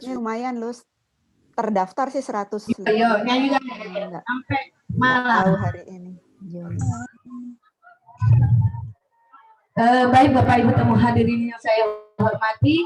Ini lumayan, Lus. Terdaftar sih 100. Yo, nyanyi sampai malam. Tahu hari ini. Juni. Baik Bapak Ibu tamu hadirin yang saya hormati.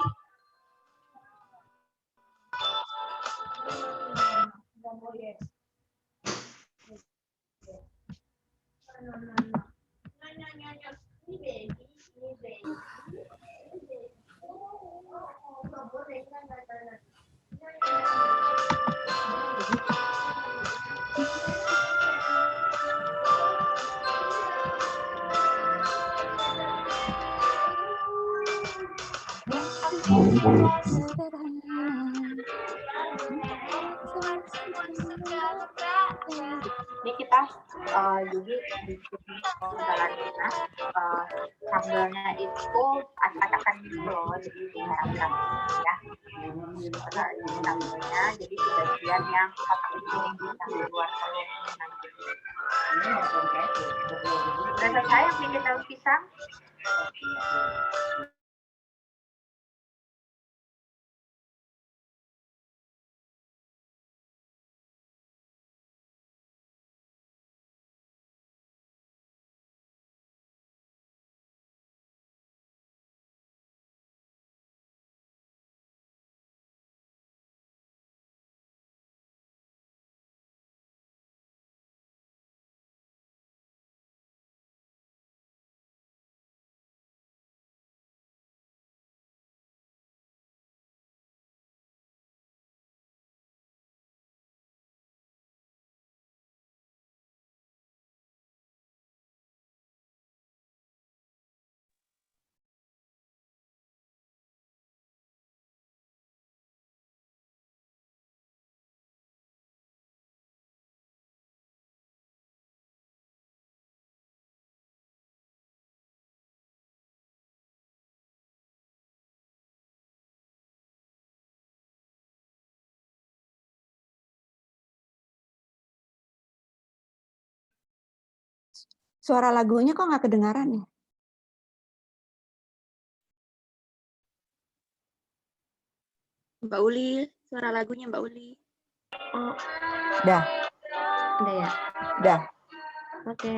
Ini kita jadi bikin karantina, sambalnya itu acak-acakan gitu loh, jadi diharapkan ya. Sambalnya jadi di bagian yang kita pakai piring yang di luar telur nanti. Udah selesai yang bikin daun pisang. Suara lagunya kok nggak kedengaran ya? Mbak Uli, suara lagunya Mbak Uli. Oh. Dah. Udah ya? Dah. Oke.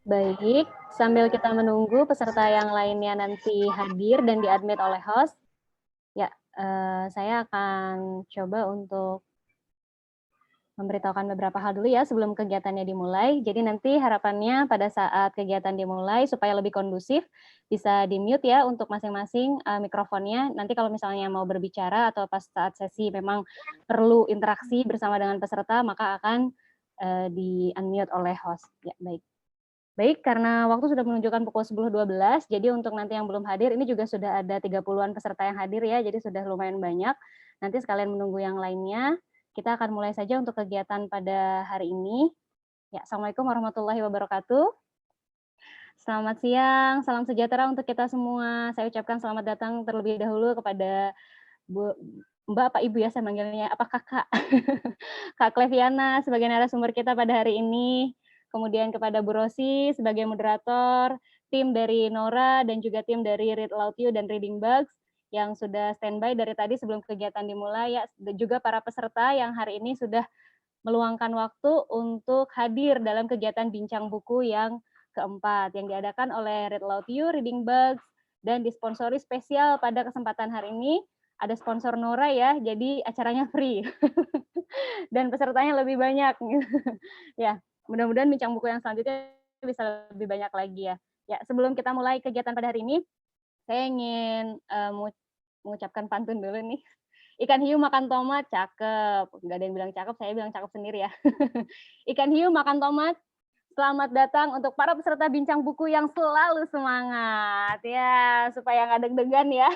Baik, sambil kita menunggu peserta yang lainnya nanti hadir dan diadmit oleh host, ya, saya akan coba untuk memberitahukan beberapa hal dulu ya sebelum kegiatannya dimulai. Jadi nanti harapannya pada saat kegiatan dimulai supaya lebih kondusif, bisa di-mute ya untuk masing-masing mikrofonnya. Nanti kalau misalnya mau berbicara atau pas saat sesi memang perlu interaksi bersama dengan peserta, maka akan di-unmute oleh host. Ya, baik. Baik, karena waktu sudah menunjukkan pukul 10.12, jadi untuk nanti yang belum hadir, ini juga sudah ada 30-an peserta yang hadir ya, jadi sudah lumayan banyak. Nanti sekalian menunggu yang lainnya, kita akan mulai saja untuk kegiatan pada hari ini. Ya, Assalamualaikum warahmatullahi wabarakatuh. Selamat siang, salam sejahtera untuk kita semua. Saya ucapkan selamat datang terlebih dahulu kepada Mbak, Pak, Ibu ya saya manggilnya, apa Kakak? Kak Kleviana sebagai narasumber kita pada hari ini. Kemudian kepada Bu Rosi sebagai moderator, tim dari Nora dan juga tim dari Read Aloud You dan Reading Bugs yang sudah standby dari tadi sebelum kegiatan dimulai ya, dan juga para peserta yang hari ini sudah meluangkan waktu untuk hadir dalam kegiatan bincang buku yang keempat yang diadakan oleh Read Aloud You, Reading Bugs, dan disponsori spesial pada kesempatan hari ini ada sponsor Nora ya, jadi acaranya free dan pesertanya lebih banyak. Ya, mudah-mudahan bincang buku yang selanjutnya bisa lebih banyak lagi ya. Ya, sebelum kita mulai kegiatan pada hari ini, saya ingin mengucapkan pantun dulu nih. Ikan hiu makan tomat, cakep. Nggak ada yang bilang cakep, saya bilang cakep sendiri ya. Ikan hiu makan tomat, selamat datang untuk para peserta bincang buku yang selalu semangat. Ya, supaya nggak deg-degan ya.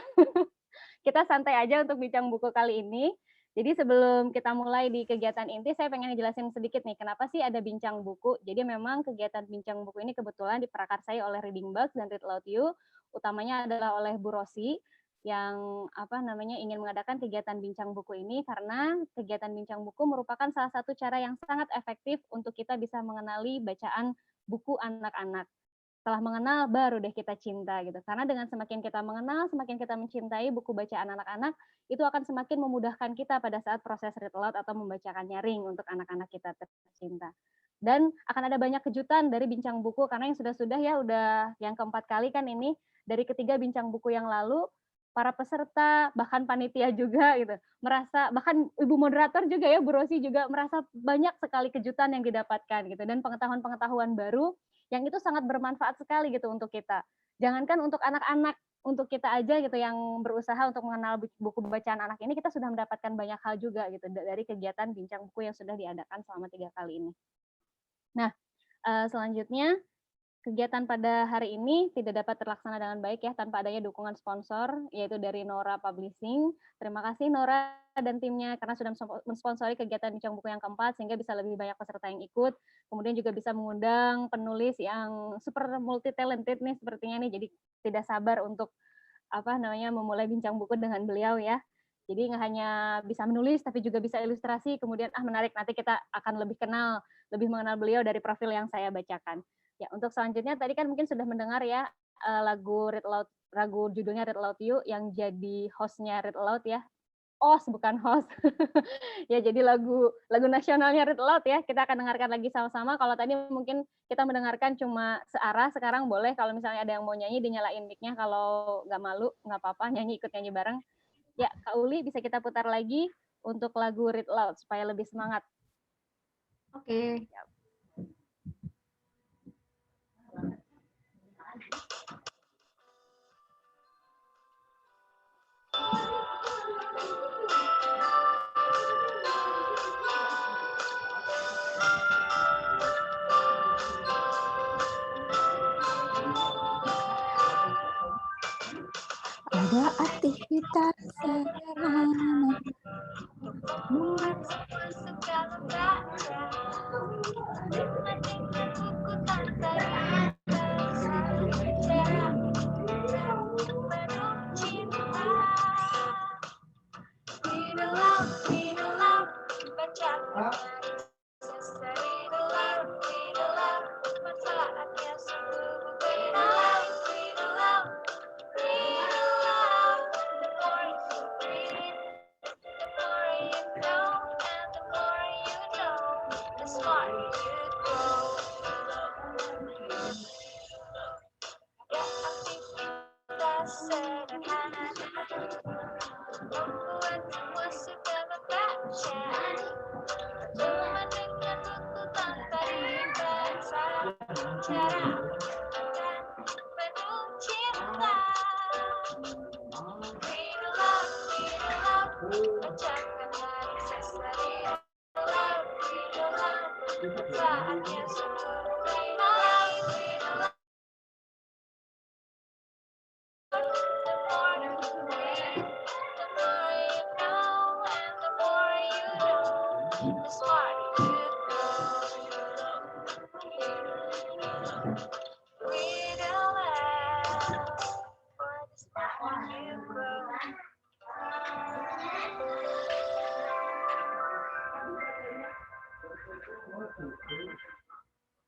Kita santai aja untuk bincang buku kali ini. Jadi sebelum kita mulai di kegiatan inti, saya pengen jelasin sedikit nih, kenapa sih ada bincang buku. Jadi memang kegiatan bincang buku ini kebetulan diprakarsai oleh Reading Bugs dan Read Aloud You, utamanya adalah oleh Bu Rosi, yang ingin mengadakan kegiatan bincang buku ini karena kegiatan bincang buku merupakan salah satu cara yang sangat efektif untuk kita bisa mengenali bacaan buku anak-anak. Setelah mengenal, baru deh kita cinta gitu. Karena dengan semakin kita mengenal, semakin kita mencintai buku bacaan anak-anak, itu akan semakin memudahkan kita pada saat proses read aloud atau membacakan nyaring untuk anak-anak kita tercinta. Dan akan ada banyak kejutan dari bincang buku, karena yang sudah-sudah ya udah yang keempat kali kan ini, dari ketiga bincang buku yang lalu, para peserta, bahkan panitia juga gitu, merasa, bahkan ibu moderator juga ya, Bu Rosi juga merasa banyak sekali kejutan yang didapatkan gitu, dan pengetahuan-pengetahuan baru yang itu sangat bermanfaat sekali gitu untuk kita. Jangankan untuk anak-anak, untuk kita aja gitu yang berusaha untuk mengenal buku bacaan anak ini, kita sudah mendapatkan banyak hal juga gitu dari kegiatan bincang buku yang sudah diadakan selama 3 kali ini. Nah, selanjutnya kegiatan pada hari ini tidak dapat terlaksana dengan baik ya tanpa adanya dukungan sponsor, yaitu dari Nora Publishing. Terima kasih Nora dan timnya karena sudah mensponsori kegiatan bincang buku yang keempat sehingga bisa lebih banyak peserta yang ikut. Kemudian juga bisa mengundang penulis yang super multi talented nih sepertinya nih, jadi tidak sabar untuk memulai bincang buku dengan beliau ya. Jadi nggak hanya bisa menulis tapi juga bisa ilustrasi. Kemudian menarik, nanti kita akan lebih mengenal beliau dari profil yang saya bacakan. Ya, untuk selanjutnya tadi kan mungkin sudah mendengar ya lagu judulnya Read Aloud You yang jadi hostnya Read Aloud ya. Bukan host. Ya, jadi lagu nasionalnya Read Aloud ya. Kita akan dengarkan lagi sama-sama. Kalau tadi mungkin kita mendengarkan cuma searah, sekarang boleh kalau misalnya ada yang mau nyanyi dinyalain mic-nya, kalau nggak malu nggak apa-apa, ikut nyanyi bareng. Ya, Kak Uli bisa kita putar lagi untuk lagu Read Aloud supaya lebih semangat. Oke. Ada aktivitas sederhana buat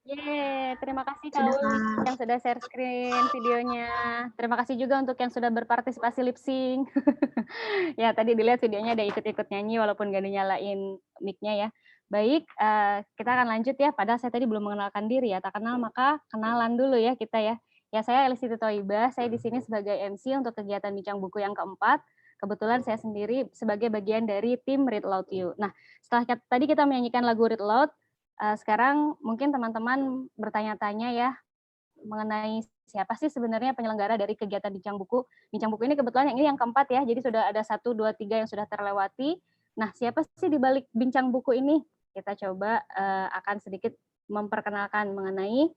Yeay, terima kasih Kak Uli yang sudah share screen videonya. Terima kasih juga untuk yang sudah berpartisipasi lip sync. Ya, tadi dilihat videonya ada ikut-ikut nyanyi walaupun gak dinyalain mic-nya ya. Baik, kita akan lanjut ya. Padahal saya tadi belum mengenalkan diri ya. Tak kenal maka kenalan dulu ya kita ya. Ya, saya Elisiti Thoibah. Saya di sini sebagai MC untuk kegiatan Bincang Buku yang keempat. Kebetulan saya sendiri sebagai bagian dari tim Read Loud You. Nah, setelah tadi kita menyanyikan lagu Read Loud, sekarang mungkin teman-teman bertanya-tanya ya mengenai siapa sih sebenarnya penyelenggara dari kegiatan Bincang Buku. Bincang Buku ini kebetulan ini yang keempat ya, jadi sudah ada 1, 2, 3 yang sudah terlewati. Nah, siapa sih di balik Bincang Buku ini? Kita coba akan sedikit memperkenalkan mengenai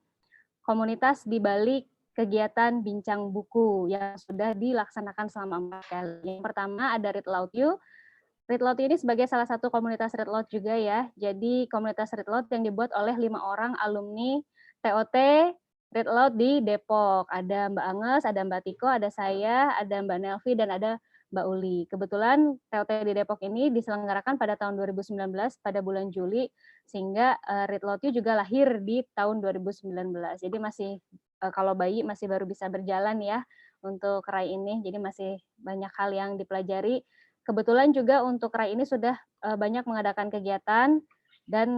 komunitas di balik kegiatan Bincang Buku yang sudah dilaksanakan selama 4 kali. Yang pertama ada Read Loud You. Read Loud ini sebagai salah satu komunitas Read Loud juga ya. Jadi komunitas Read Loud yang dibuat oleh 5 orang alumni TOT Read Loud di Depok. Ada Mbak Anges, ada Mbak Tiko, ada saya, ada Mbak Nelvi, dan ada Mbak Uli. Kebetulan TOT di Depok ini diselenggarakan pada tahun 2019 pada bulan Juli, sehingga Read Loud juga lahir di tahun 2019. Jadi masih kalau bayi masih baru bisa berjalan ya untuk RAI ini. Jadi masih banyak hal yang dipelajari. Kebetulan juga untuk RAI ini sudah banyak mengadakan kegiatan dan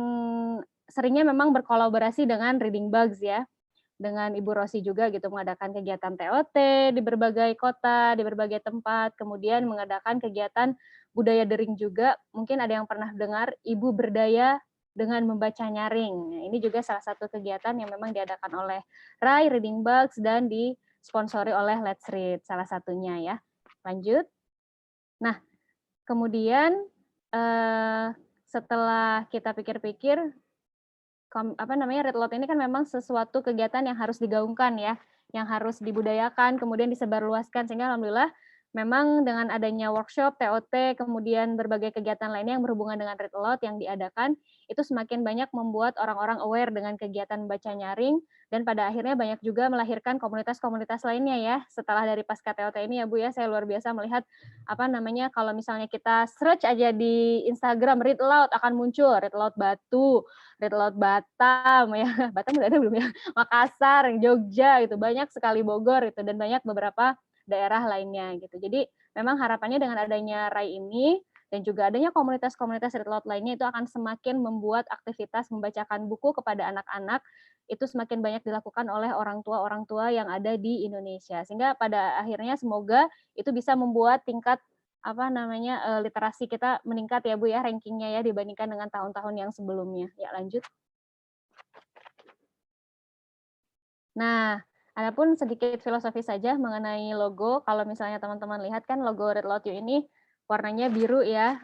seringnya memang berkolaborasi dengan Reading Bugs ya, dengan Ibu Rosi juga gitu mengadakan kegiatan TOT di berbagai kota, di berbagai tempat, kemudian mengadakan kegiatan budaya daring juga. Mungkin ada yang pernah dengar Ibu Berdaya dengan membaca nyaring. Nah, ini juga salah satu kegiatan yang memang diadakan oleh RAI, Reading Bugs, dan disponsori oleh Let's Read salah satunya ya. Lanjut. Nah, kemudian setelah kita pikir-pikir, Read Loud ini kan memang sesuatu kegiatan yang harus digaungkan ya, yang harus dibudayakan, kemudian disebarluaskan, sehingga alhamdulillah memang dengan adanya workshop, TOT, kemudian berbagai kegiatan lainnya yang berhubungan dengan Read Loud yang diadakan, itu semakin banyak membuat orang-orang aware dengan kegiatan membaca nyaring, dan pada akhirnya banyak juga melahirkan komunitas-komunitas lainnya ya. Setelah dari pasca TOT ini ya Bu ya, saya luar biasa melihat kalau misalnya kita search aja di Instagram Read Loud akan muncul Read Loud Batu, Read Loud Batam ya, Batam udah ada belum ya? Makassar, Jogja gitu, banyak sekali Bogor itu, dan banyak beberapa daerah lainnya gitu. Jadi memang harapannya dengan adanya RAI ini dan juga adanya komunitas-komunitas Read Loud lainnya itu akan semakin membuat aktivitas membacakan buku kepada anak-anak itu semakin banyak dilakukan oleh orang tua yang ada di Indonesia. Sehingga pada akhirnya semoga itu bisa membuat tingkat literasi kita meningkat ya Bu ya, rankingnya ya dibandingkan dengan tahun-tahun yang sebelumnya. Ya lanjut. Nah, adapun sedikit filosofi saja mengenai logo. Kalau misalnya teman-teman lihat kan logo Read Loud You ini warnanya biru ya,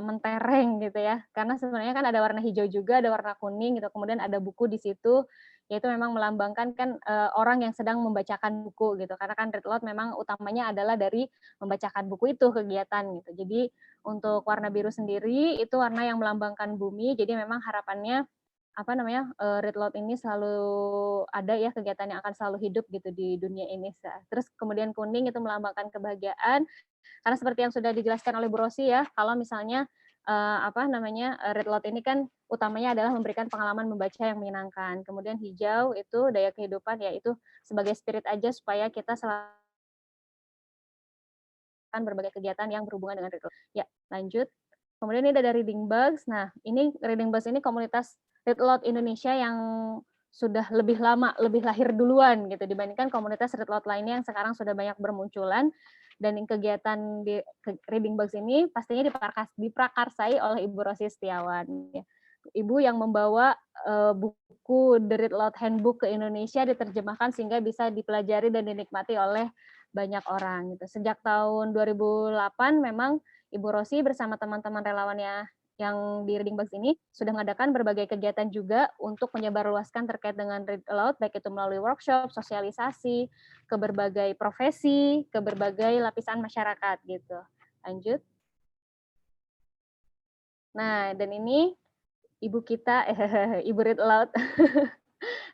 mentereng gitu ya. Karena sebenarnya kan ada warna hijau juga, ada warna kuning gitu. Kemudian ada buku di situ, yaitu memang melambangkan kan orang yang sedang membacakan buku gitu. Karena kan Read Loud memang utamanya adalah dari membacakan buku itu kegiatan gitu. Jadi untuk warna biru sendiri itu warna yang melambangkan bumi. Jadi memang harapannya Read Loud ini selalu ada ya kegiatan yang akan selalu hidup gitu di dunia ini. Terus kemudian kuning itu melambangkan kebahagiaan, karena seperti yang sudah dijelaskan oleh Bu Rosi ya, kalau misalnya Read Loud ini kan utamanya adalah memberikan pengalaman membaca yang menyenangkan. Kemudian hijau itu daya kehidupan, yaitu sebagai spirit aja supaya kita selalu berbagai kegiatan yang berhubungan dengan Read Loud. Ya, lanjut. Kemudian ini ada Reading Bugs. Nah, ini Reading Bugs ini komunitas Read Loud Indonesia yang sudah lebih lama, lebih lahir duluan gitu dibandingkan komunitas Read Loud lainnya yang sekarang sudah banyak bermunculan. Dan kegiatan di Reading Bugs ini pastinya diprakarsai oleh Ibu Rosi Setiawan. Ibu yang membawa buku The Read Aloud Handbook ke Indonesia diterjemahkan sehingga bisa dipelajari dan dinikmati oleh banyak orang gitu. Sejak tahun 2008 memang Ibu Rosi bersama teman-teman relawannya yang di Reading Bugs ini sudah mengadakan berbagai kegiatan juga untuk menyebarluaskan terkait dengan Read Aloud, baik itu melalui workshop, sosialisasi, ke berbagai profesi, ke berbagai lapisan masyarakat gitu. Lanjut. Nah, dan ini ibu kita, Ibu Read Aloud.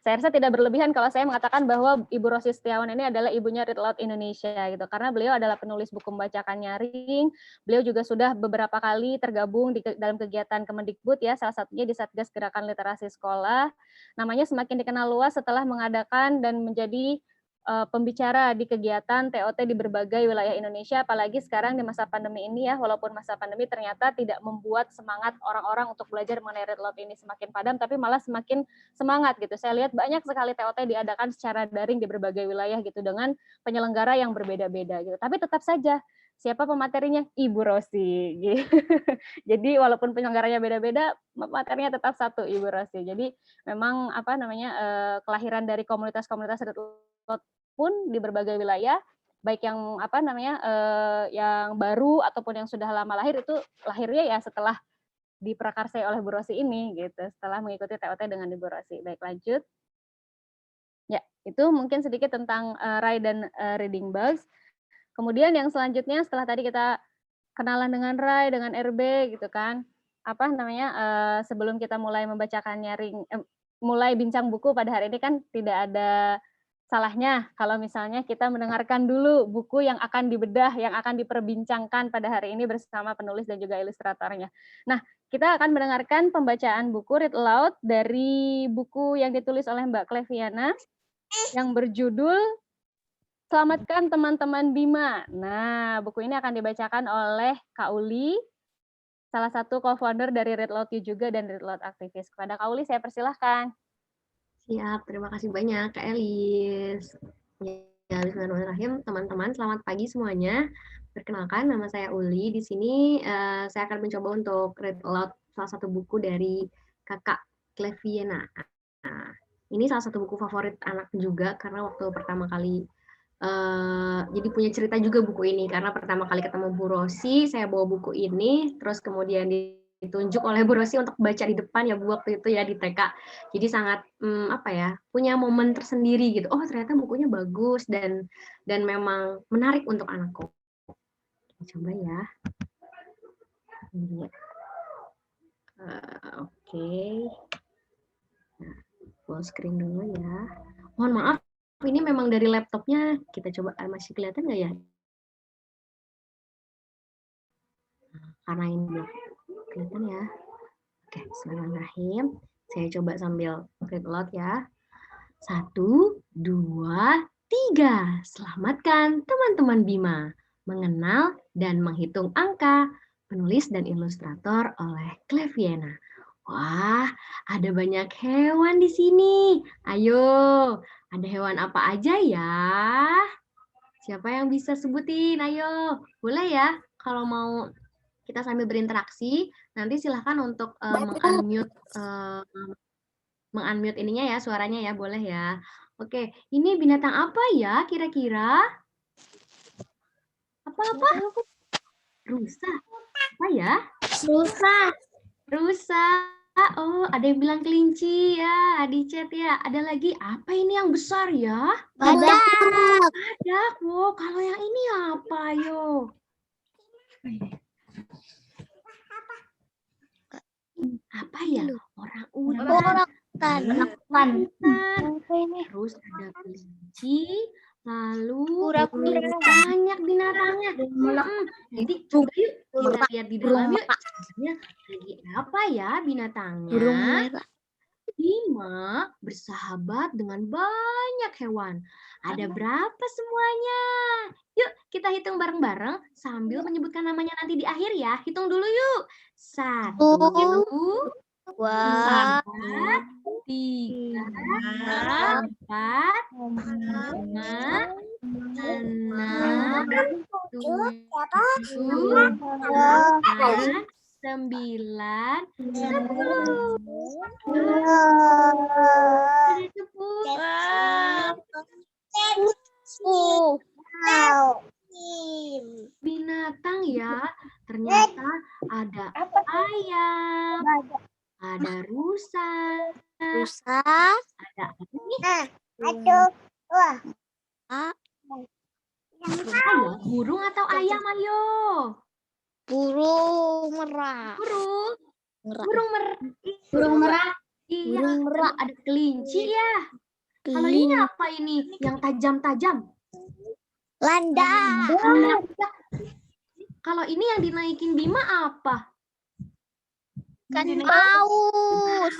Saya rasa tidak berlebihan kalau saya mengatakan bahwa Ibu Rosi Setiawan ini adalah ibunya Read Aloud Indonesia gitu, karena beliau adalah penulis buku membacakan nyaring. Beliau juga sudah beberapa kali tergabung dalam kegiatan Kemendikbud ya, salah satunya di Satgas Gerakan Literasi Sekolah. Namanya semakin dikenal luas setelah mengadakan dan menjadi pembicara di kegiatan TOT di berbagai wilayah Indonesia, apalagi sekarang di masa pandemi ini ya, walaupun masa pandemi ternyata tidak membuat semangat orang-orang untuk belajar mengenai Read Aloud ini semakin padam, tapi malah semakin semangat gitu. Saya lihat banyak sekali TOT diadakan secara daring di berbagai wilayah gitu dengan penyelenggara yang berbeda-beda gitu. Tapi tetap saja siapa pematerinya? Ibu Rosi. Gitu. Jadi walaupun penyelenggaranya beda-beda, materinya tetap satu, Ibu Rosi. Jadi memang kelahiran dari komunitas-komunitas Read Aloud pun di berbagai wilayah, baik yang yang baru ataupun yang sudah lama lahir, itu lahirnya ya setelah diprakarsai oleh Bu Rosi ini gitu, setelah mengikuti TOT dengan Ibu Rosi. Baik, lanjut. Ya, itu mungkin sedikit tentang Rai dan Reading Bugs. Kemudian yang selanjutnya setelah tadi kita kenalan dengan Rai, dengan RB gitu kan, sebelum kita mulai membacakan nyaring, mulai bincang buku pada hari ini kan tidak ada salahnya kalau misalnya kita mendengarkan dulu buku yang akan dibedah, yang akan diperbincangkan pada hari ini bersama penulis dan juga ilustratornya. Nah, kita akan mendengarkan pembacaan buku Read Aloud dari buku yang ditulis oleh Mbak Cleviana yang berjudul Selamatkan Teman-teman Bima. Nah, buku ini akan dibacakan oleh Kak Uli, salah satu co-founder dari Read Aloud juga dan Read Aloud aktivis. Kepada Kak Uli, saya persilahkan. Siap, terima kasih banyak Kak Elis. Ya, bismillahirrahmanirrahim, teman-teman, selamat pagi semuanya. Perkenalkan, nama saya Uli. Di sini saya akan mencoba untuk read aloud salah satu buku dari Kakak Cleviana. Nah, ini salah satu buku favorit anak juga, karena waktu pertama kali, jadi punya cerita juga buku ini, karena pertama kali ketemu Bu Rosi, saya bawa buku ini, terus kemudian ditunjuk oleh Bu Rosi untuk baca di depan ya Bu, waktu itu ya di TK. Jadi sangat punya momen tersendiri gitu. Oh, ternyata bukunya bagus dan memang menarik untuk anakku. Coba ya. Oke. Nah, full screen dulu ya. Mohon maaf, ini memang dari laptopnya. Kita coba, masih kelihatan nggak ya? Karena ini belum kelihatan ya. Oke, bismillahirrahmanirrahim. Saya coba sambil read aloud ya. 1, 2, 3. Selamatkan teman-teman Bima. Mengenal dan menghitung angka. Penulis dan ilustrator oleh Cleviana. Wah, ada banyak hewan di sini. Ayo, ada hewan apa aja ya? Siapa yang bisa sebutin? Ayo, boleh ya kalau mau kita sambil berinteraksi, nanti silahkan untuk mengunmute ininya ya, suaranya ya, boleh ya. Oke, ini binatang apa ya kira-kira? Apa? Rusa. Apa ya? Rusa. Oh, ada yang bilang kelinci ya, di chat ya. Ada lagi, apa ini yang besar ya? Badak. Wow, kalau yang ini apa, yo? Apa ya? Orang-utan. Terus ada kelinci, lalu banyak binatangnya. Jadi coba yuk kita lihat di dalam yuk. Lagi apa ya binatangnya? Bima bersahabat dengan banyak hewan. Ada berapa semuanya? Yuk kita hitung bareng-bareng sambil menyebutkan namanya nanti di akhir ya. Hitung dulu yuk. 1, 2, 3, 4, 5, 6, 7, 8, 9, 10. Ada 10. Binatang ya. Ternyata ada ayam, ada rusa, ada ayo, burung atau ayam, ayo. Burung merak. Burung merak. Burung merak. Iya, Burung merak. ada kelinci ya. Kalau ini apa ini? Yang tajam-tajam. Landak. Kalau ini yang dinaikin Bima apa? Kan paus.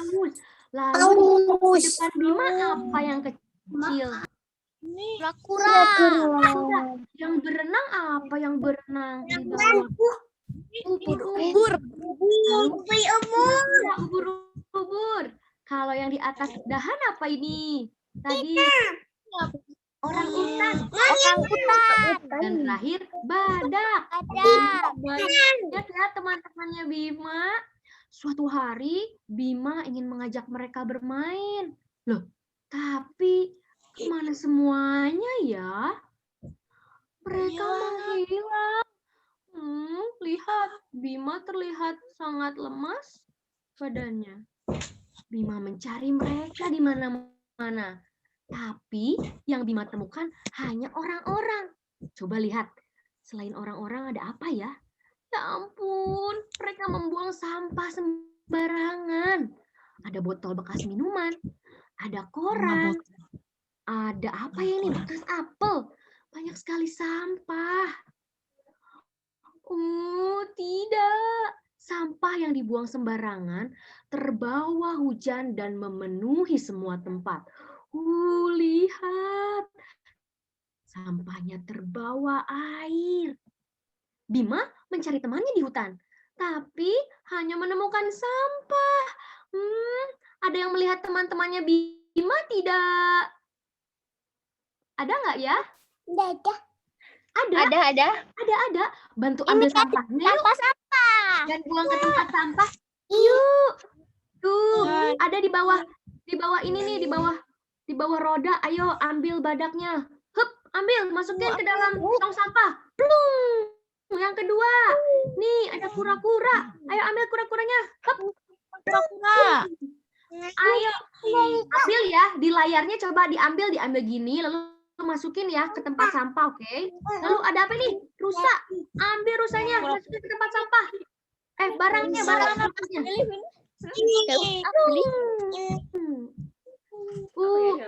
Lalu di depan Bima apa yang kecil? Kura-kura. Yang berenang apa yang berenang? Di bawah? Ubur. Kalau yang di atas dahan apa ini? Tadi orang utan. Dan terakhir badak. Banyak ya teman-temannya Bima. Suatu hari Bima ingin mengajak mereka bermain. Loh, tapi kemana semuanya ya? Mereka menghilang. Lihat, Bima terlihat sangat lemas badannya. Bima mencari mereka di mana-mana. Tapi yang Bima temukan hanya orang-orang. Coba lihat, selain orang-orang ada apa ya? Ya ampun, mereka membuang sampah sembarangan. Ada botol bekas minuman, ada koran, ada apa ya ini, bekas apel. Banyak sekali sampah. Oh, tidak. Sampah yang dibuang sembarangan terbawa hujan dan memenuhi semua tempat. Lihat. Sampahnya terbawa air. Bima mencari temannya di hutan, tapi hanya menemukan sampah. Ada yang melihat teman-temannya Bima tidak? Ada nggak ya? Ada. Bantu ambil sampahnya yuk. Dan buang ke tempat sampah. Yuk. Tuh, ada di bawah ini nih, di bawah roda. Ayo ambil badaknya. Hup, ambil, masukin ke dalam tong sampah. Plung. Yang kedua. Nih, ada kura-kura. Ayo ambil kura-kuranya. Hup. Kura-kura. Ayo, ambil ya. Di layarnya coba diambil gini, lalu masukin ya ke tempat sampah, oke? Lalu ada apa nih? Rusa. Ambil rusanya, masukin ke tempat sampah. Barangnya.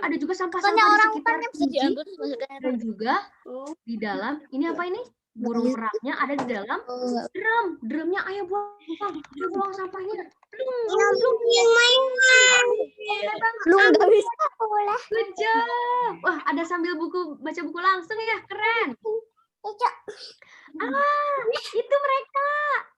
Ada juga sampah-sampah di sekitar kunci. Dan juga di dalam, ini apa ini? Burung meraknya ada di dalam drum. Drumnya ayo buang sampahnya. Nggak bisa boleh. Good job. Wah, ada sambil baca buku langsung ya, keren. Itu mereka.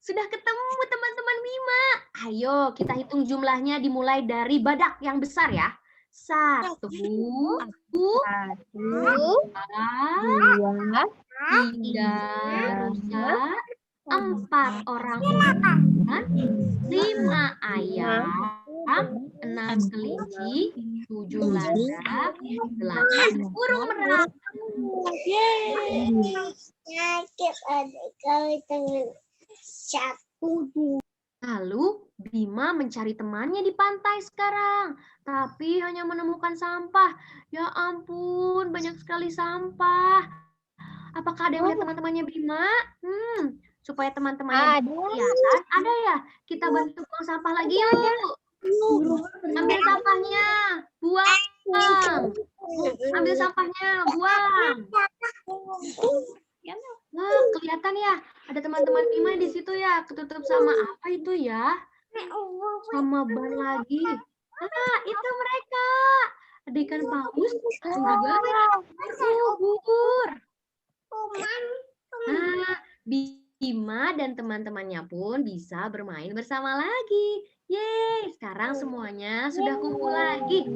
Sudah ketemu teman-teman Bima. Ayo kita hitung jumlahnya dimulai dari badak yang besar ya. 1, 2, 3 rusa, 4 orang utan, 5 ayam, 6 kelinci, 7 landak, 8 burung merak. Lalu Bima mencari temannya di pantai sekarang, tapi hanya menemukan sampah. Ya ampun, banyak sekali sampah. Apakah ada yang lihat teman-temannya Bima? Supaya teman-temannya kelihatan. Ada ya? Kita bantu buang sampah lagi yuk. Ambil sampahnya, buang. Ambil sampahnya, buang. Wah, kelihatan ya. Ada teman-teman Bima di situ ya. Ketutup sama apa itu ya? Sama ban lagi. Itu mereka. Ada ikan paus dan juga ubur. Bima dan teman-temannya pun bisa bermain bersama lagi. Yeay, sekarang semuanya sudah kumpul lagi.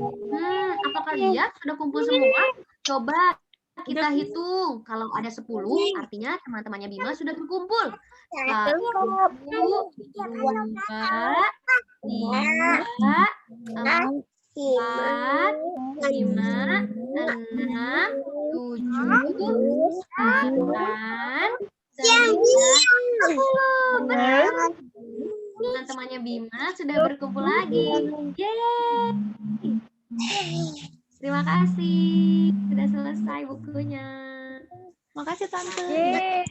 Apakah kalian sudah kumpul semua? Coba kita hitung. Kalau ada 10, artinya teman-temannya Bima sudah berkumpul. 1, 2, 3, 4, 5, 6, 7, 8, 9, 10. Teman-temannya Bima sudah berkumpul lagi. Yeay. Terima kasih. Sudah selesai bukunya. Makasih Tante. Yeay.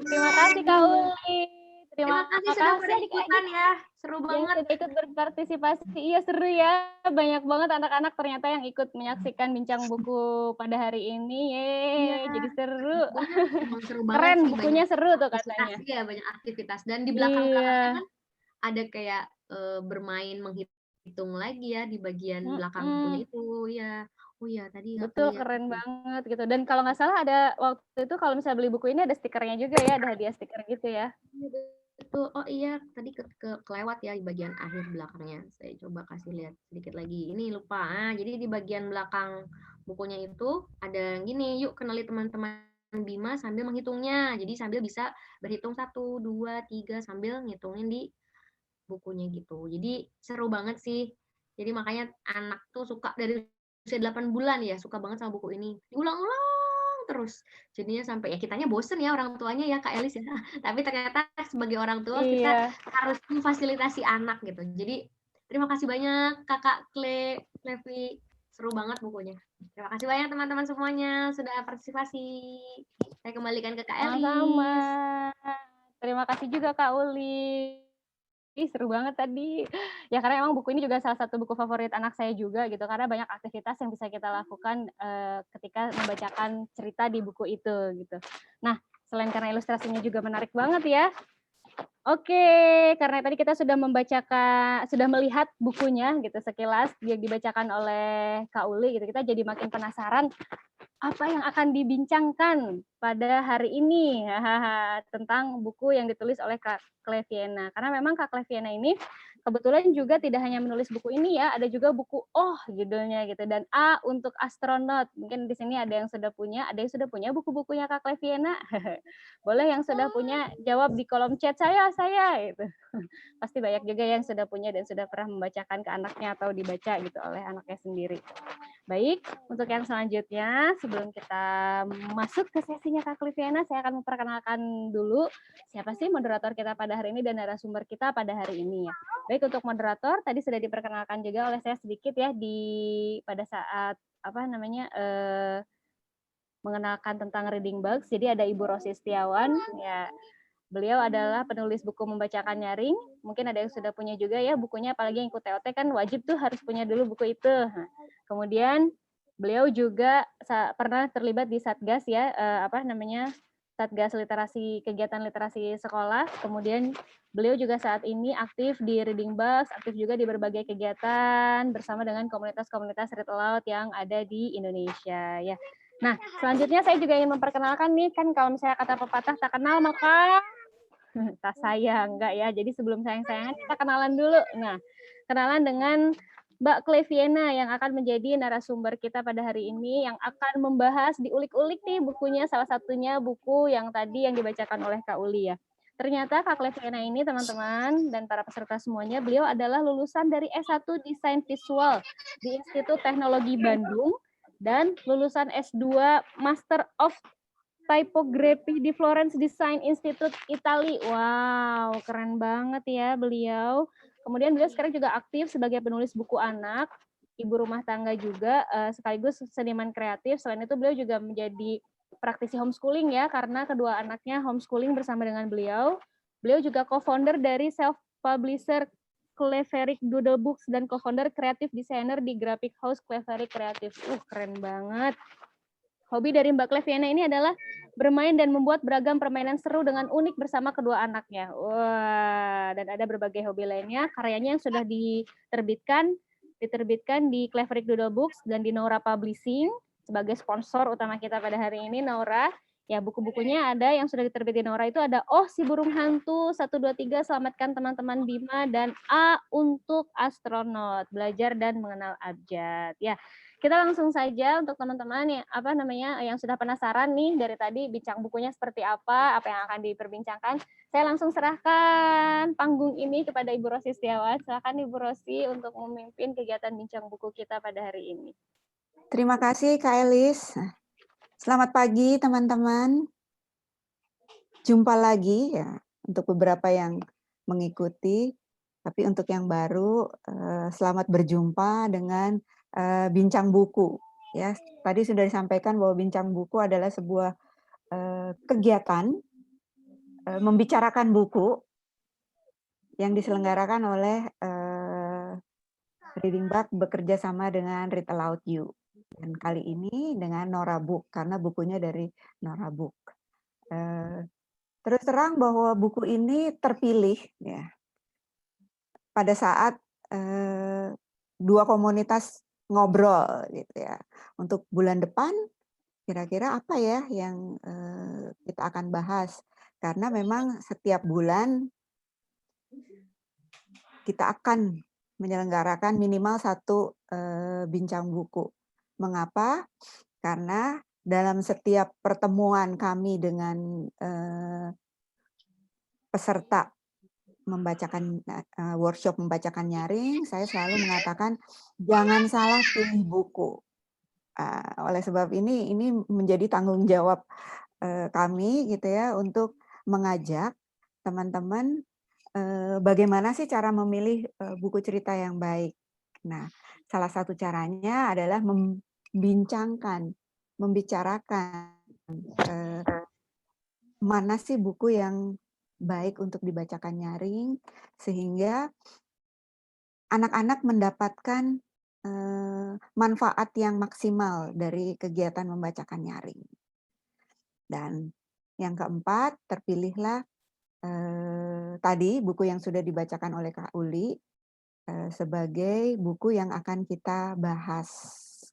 Terima kasih Kak Uli. Terima kasih sudah pada ikutan ya. Seru Yang banget. sudah ikut berpartisipasi. Iya seru ya. Banyak banget anak-anak ternyata yang ikut menyaksikan bincang buku pada hari ini. Yeay, jadi seru. Emang seru banget Keren, sih, bukunya banyak seru tuh aktivitas. katanya. Iya, banyak aktivitas. Dan di belakang Iya. kamarnya kan ada kayak bermain menghitung lagi ya di bagian belakang bukunya itu. Ya. Oh iya, tadi aku Betul, lihat keren tuh. banget gitu. Dan kalau nggak salah ada waktu itu kalau misalnya beli buku ini ada stikernya juga ya, ada hadiah stiker gitu ya. Betul. Oh iya, tadi kelewat ya di bagian akhir belakangnya. Saya coba kasih lihat sedikit lagi. Ini lupa. Jadi di bagian belakang bukunya itu ada gini, yuk kenali teman-teman Bima sambil menghitungnya. Jadi sambil bisa berhitung 1, 2, 3 sambil ngitungin di bukunya gitu. Jadi seru banget sih. Jadi makanya anak tuh suka dari usia 8 bulan ya, suka banget sama buku ini. Diulang-ulang terus. Jadinya sampai ya kitanya bosen ya orang tuanya ya Kak Elis ya. Tapi ternyata sebagai orang tua kita harus memfasilitasi anak gitu. Jadi terima kasih banyak Kakak Klevi. Seru banget bukunya. Terima kasih banyak teman-teman semuanya sudah partisipasi. Saya kembalikan ke Kak Elis. Sama-sama. Terima kasih juga Kak Uli. Ih, seru banget tadi. Ya karena emang buku ini juga salah satu buku favorit anak saya juga gitu. Karena banyak aktivitas yang bisa kita lakukan ketika membacakan cerita di buku itu gitu. Nah, selain karena ilustrasinya juga menarik banget ya. Oke, karena tadi kita sudah sudah melihat bukunya gitu sekilas yang dibacakan oleh Kak Uli gitu. Kita jadi makin penasaran apa yang akan dibincangkan pada hari ini tentang buku yang ditulis oleh Kak Kleviena. Karena memang Kak Kleviena ini kebetulan juga tidak hanya menulis buku ini ya, ada juga buku Oh judulnya gitu, dan A untuk astronot. Mungkin di sini ada yang sudah punya buku-bukunya Kak Kleviena. Boleh yang sudah punya jawab di kolom chat saya gitu. Pasti banyak juga yang sudah punya dan sudah pernah membacakan ke anaknya atau dibaca gitu oleh anaknya sendiri. Baik, untuk yang selanjutnya, sebelum kita masuk ke sesinya Kak Kleviena, saya akan memperkenalkan dulu siapa sih moderator kita pada hari ini dan narasumber kita pada hari ini ya. Baik, untuk moderator tadi sudah diperkenalkan juga oleh saya sedikit ya pada saat mengenalkan tentang reading bugs. Jadi ada Ibu Rosi Setiawan ya. Beliau adalah penulis buku membacakan nyaring. Mungkin ada yang sudah punya juga ya bukunya, apalagi yang ikut TOT kan wajib tuh harus punya dulu buku itu. Nah, kemudian beliau juga pernah terlibat di Satgas ya, Satgas literasi, kegiatan literasi sekolah. Kemudian beliau juga saat ini aktif di Reading Bugs, aktif juga di berbagai kegiatan bersama dengan komunitas-komunitas read aloud yang ada di Indonesia ya. Nah, selanjutnya saya juga ingin memperkenalkan nih, kan kalau misalnya kata pepatah tak kenal maka tak sayang, enggak ya. Jadi sebelum sayang-sayangan kita kenalan dulu. Nah, kenalan dengan Mbak Kleviena yang akan menjadi narasumber kita pada hari ini, yang akan membahas diulik-ulik nih bukunya, salah satunya buku yang tadi yang dibacakan oleh Kak Uli ya. Ternyata Kak Kleviena ini teman-teman dan para peserta semuanya, beliau adalah lulusan dari S1 Desain Visual di Institut Teknologi Bandung dan lulusan S2 Master of Typography di Florence Design Institute Italia. Wow, keren banget ya beliau. Kemudian beliau sekarang juga aktif sebagai penulis buku anak, ibu rumah tangga juga, sekaligus seniman kreatif. Selain itu beliau juga menjadi praktisi homeschooling ya, karena kedua anaknya homeschooling bersama dengan beliau. Beliau juga co-founder dari self-publisher Cleverick Doodle Books dan co-founder kreatif designer di Graphic House Cleverick Creative. Keren banget. Hobi dari Mbak Kleviena ini adalah bermain dan membuat beragam permainan seru dengan unik bersama kedua anaknya. Wah, dan ada berbagai hobi lainnya, karyanya yang sudah diterbitkan di Cleverick Doodle Books dan di Naura Publishing sebagai sponsor utama kita pada hari ini, Naura. Ya, buku-bukunya ada yang sudah diterbitin Naura itu ada Oh si Burung Hantu, 1, 2, 3, Selamatkan Teman-teman Bima, dan A untuk Astronot, Belajar dan Mengenal Abjad. Ya, kita langsung saja untuk teman-teman yang sudah penasaran nih dari tadi bincang bukunya seperti apa yang akan diperbincangkan. Saya langsung serahkan panggung ini kepada Ibu Rosi Setiawan. Silakan Ibu Rosi untuk memimpin kegiatan bincang buku kita pada hari ini. Terima kasih Kak Elis. Selamat pagi teman-teman. Jumpa lagi ya untuk beberapa yang mengikuti, tapi untuk yang baru selamat berjumpa dengan bincang buku. Ya, tadi sudah disampaikan bahwa bincang buku adalah sebuah kegiatan membicarakan buku yang diselenggarakan oleh Reading Bug bekerja sama dengan Read Aloud You. Dan kali ini dengan Nora Book, karena bukunya dari Nora Book. Terus terang bahwa buku ini terpilih ya pada saat dua komunitas ngobrol gitu ya. Untuk bulan depan kira-kira apa ya yang kita akan bahas, karena memang setiap bulan kita akan menyelenggarakan minimal satu bincang buku. Mengapa? Karena dalam setiap pertemuan kami dengan peserta membacakan workshop membacakan nyaring, saya selalu mengatakan jangan salah pilih buku. Oleh sebab ini menjadi tanggung jawab kami gitu ya untuk mengajak teman-teman bagaimana sih cara memilih buku cerita yang baik. Nah, salah satu caranya adalah membicarakan mana sih buku yang baik untuk dibacakan nyaring, sehingga anak-anak mendapatkan manfaat yang maksimal dari kegiatan membacakan nyaring. Dan yang keempat, terpilihlah tadi buku yang sudah dibacakan oleh Kak Uli sebagai buku yang akan kita bahas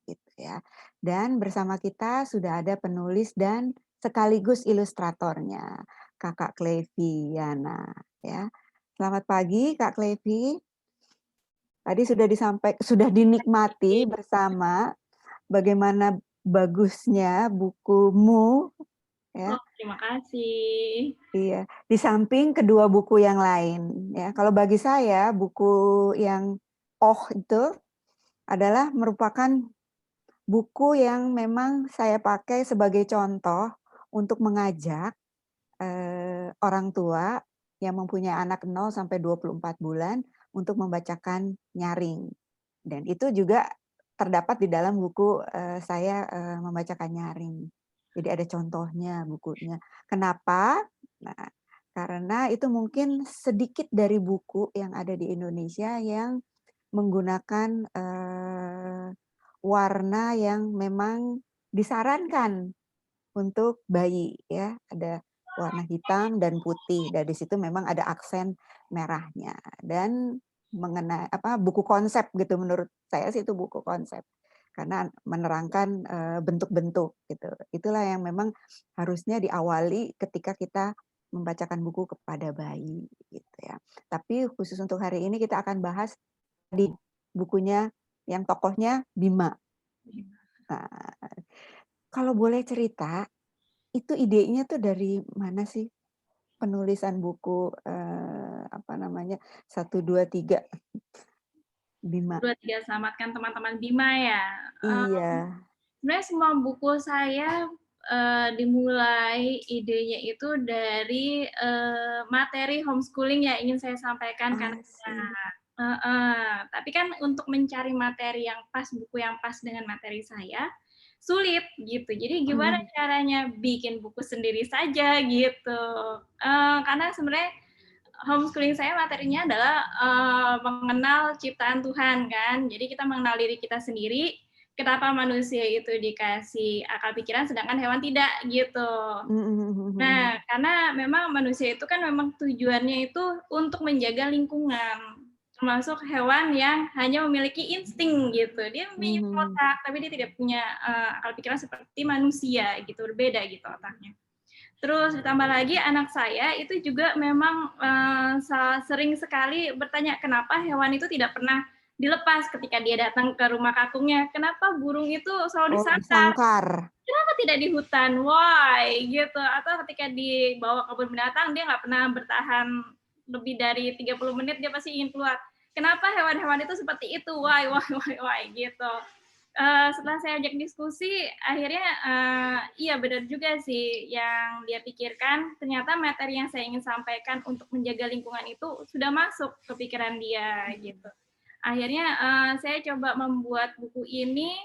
gitu ya. Dan bersama kita sudah ada penulis dan sekaligus ilustratornya, Kakak Kleviana ya. Selamat pagi Kak Klevi. Tadi sudah dinikmati bersama bagaimana bagusnya bukumu ya. Oh, terima kasih. Iya, di samping kedua buku yang lain ya. Kalau bagi saya buku yang itu adalah merupakan buku yang memang saya pakai sebagai contoh untuk mengajak orang tua yang mempunyai anak 0 sampai 24 bulan untuk membacakan nyaring. Dan itu juga terdapat di dalam buku saya membacakan nyaring. Jadi ada contohnya bukunya. Kenapa? Nah, karena itu mungkin sedikit dari buku yang ada di Indonesia yang menggunakan warna yang memang disarankan untuk bayi ya. Ada warna hitam dan putih. Dan di situ memang ada aksen merahnya. Dan mengenai buku konsep gitu, menurut saya sih itu buku konsep. Karena menerangkan bentuk-bentuk gitu. Itulah yang memang harusnya diawali ketika kita membacakan buku kepada bayi gitu ya. Tapi khusus untuk hari ini kita akan bahas di bukunya yang tokohnya Bima. Nah, kalau boleh cerita, itu idenya tuh dari mana sih penulisan buku 1, 2, 3 Bima? 2, 3 selamatkan teman-teman Bima ya. Iya. Sebenarnya semua buku saya dimulai idenya itu dari materi homeschooling yang ingin saya sampaikan kan. Tapi kan untuk mencari materi yang pas, buku yang pas dengan materi saya sulit gitu. Jadi gimana caranya bikin buku sendiri saja gitu. Karena sebenarnya homeschooling saya materinya adalah mengenal ciptaan Tuhan kan. Jadi kita mengenal diri kita sendiri. Kenapa manusia itu dikasih akal pikiran sedangkan hewan tidak gitu. Nah, karena memang manusia itu kan memang tujuannya itu untuk menjaga lingkungan. Termasuk hewan yang hanya memiliki insting gitu. Dia memiliki otak, tapi dia tidak punya akal pikiran seperti manusia gitu, berbeda gitu otaknya. Terus ditambah lagi anak saya itu juga memang sering sekali bertanya kenapa hewan itu tidak pernah dilepas ketika dia datang ke rumah kakungnya. Kenapa burung itu selalu Oh, disangkar? disangkar. Kenapa tidak di hutan? Why? Gitu. Atau ketika dibawa ke kebun binatang, dia nggak pernah bertahan lebih dari 30 menit, dia pasti ingin keluar. Kenapa hewan-hewan itu seperti itu? Why? Gitu. Setelah saya ajak diskusi, akhirnya iya benar juga sih yang dia pikirkan. Ternyata materi yang saya ingin sampaikan untuk menjaga lingkungan itu sudah masuk ke pikiran dia gitu. Akhirnya saya coba membuat buku ini,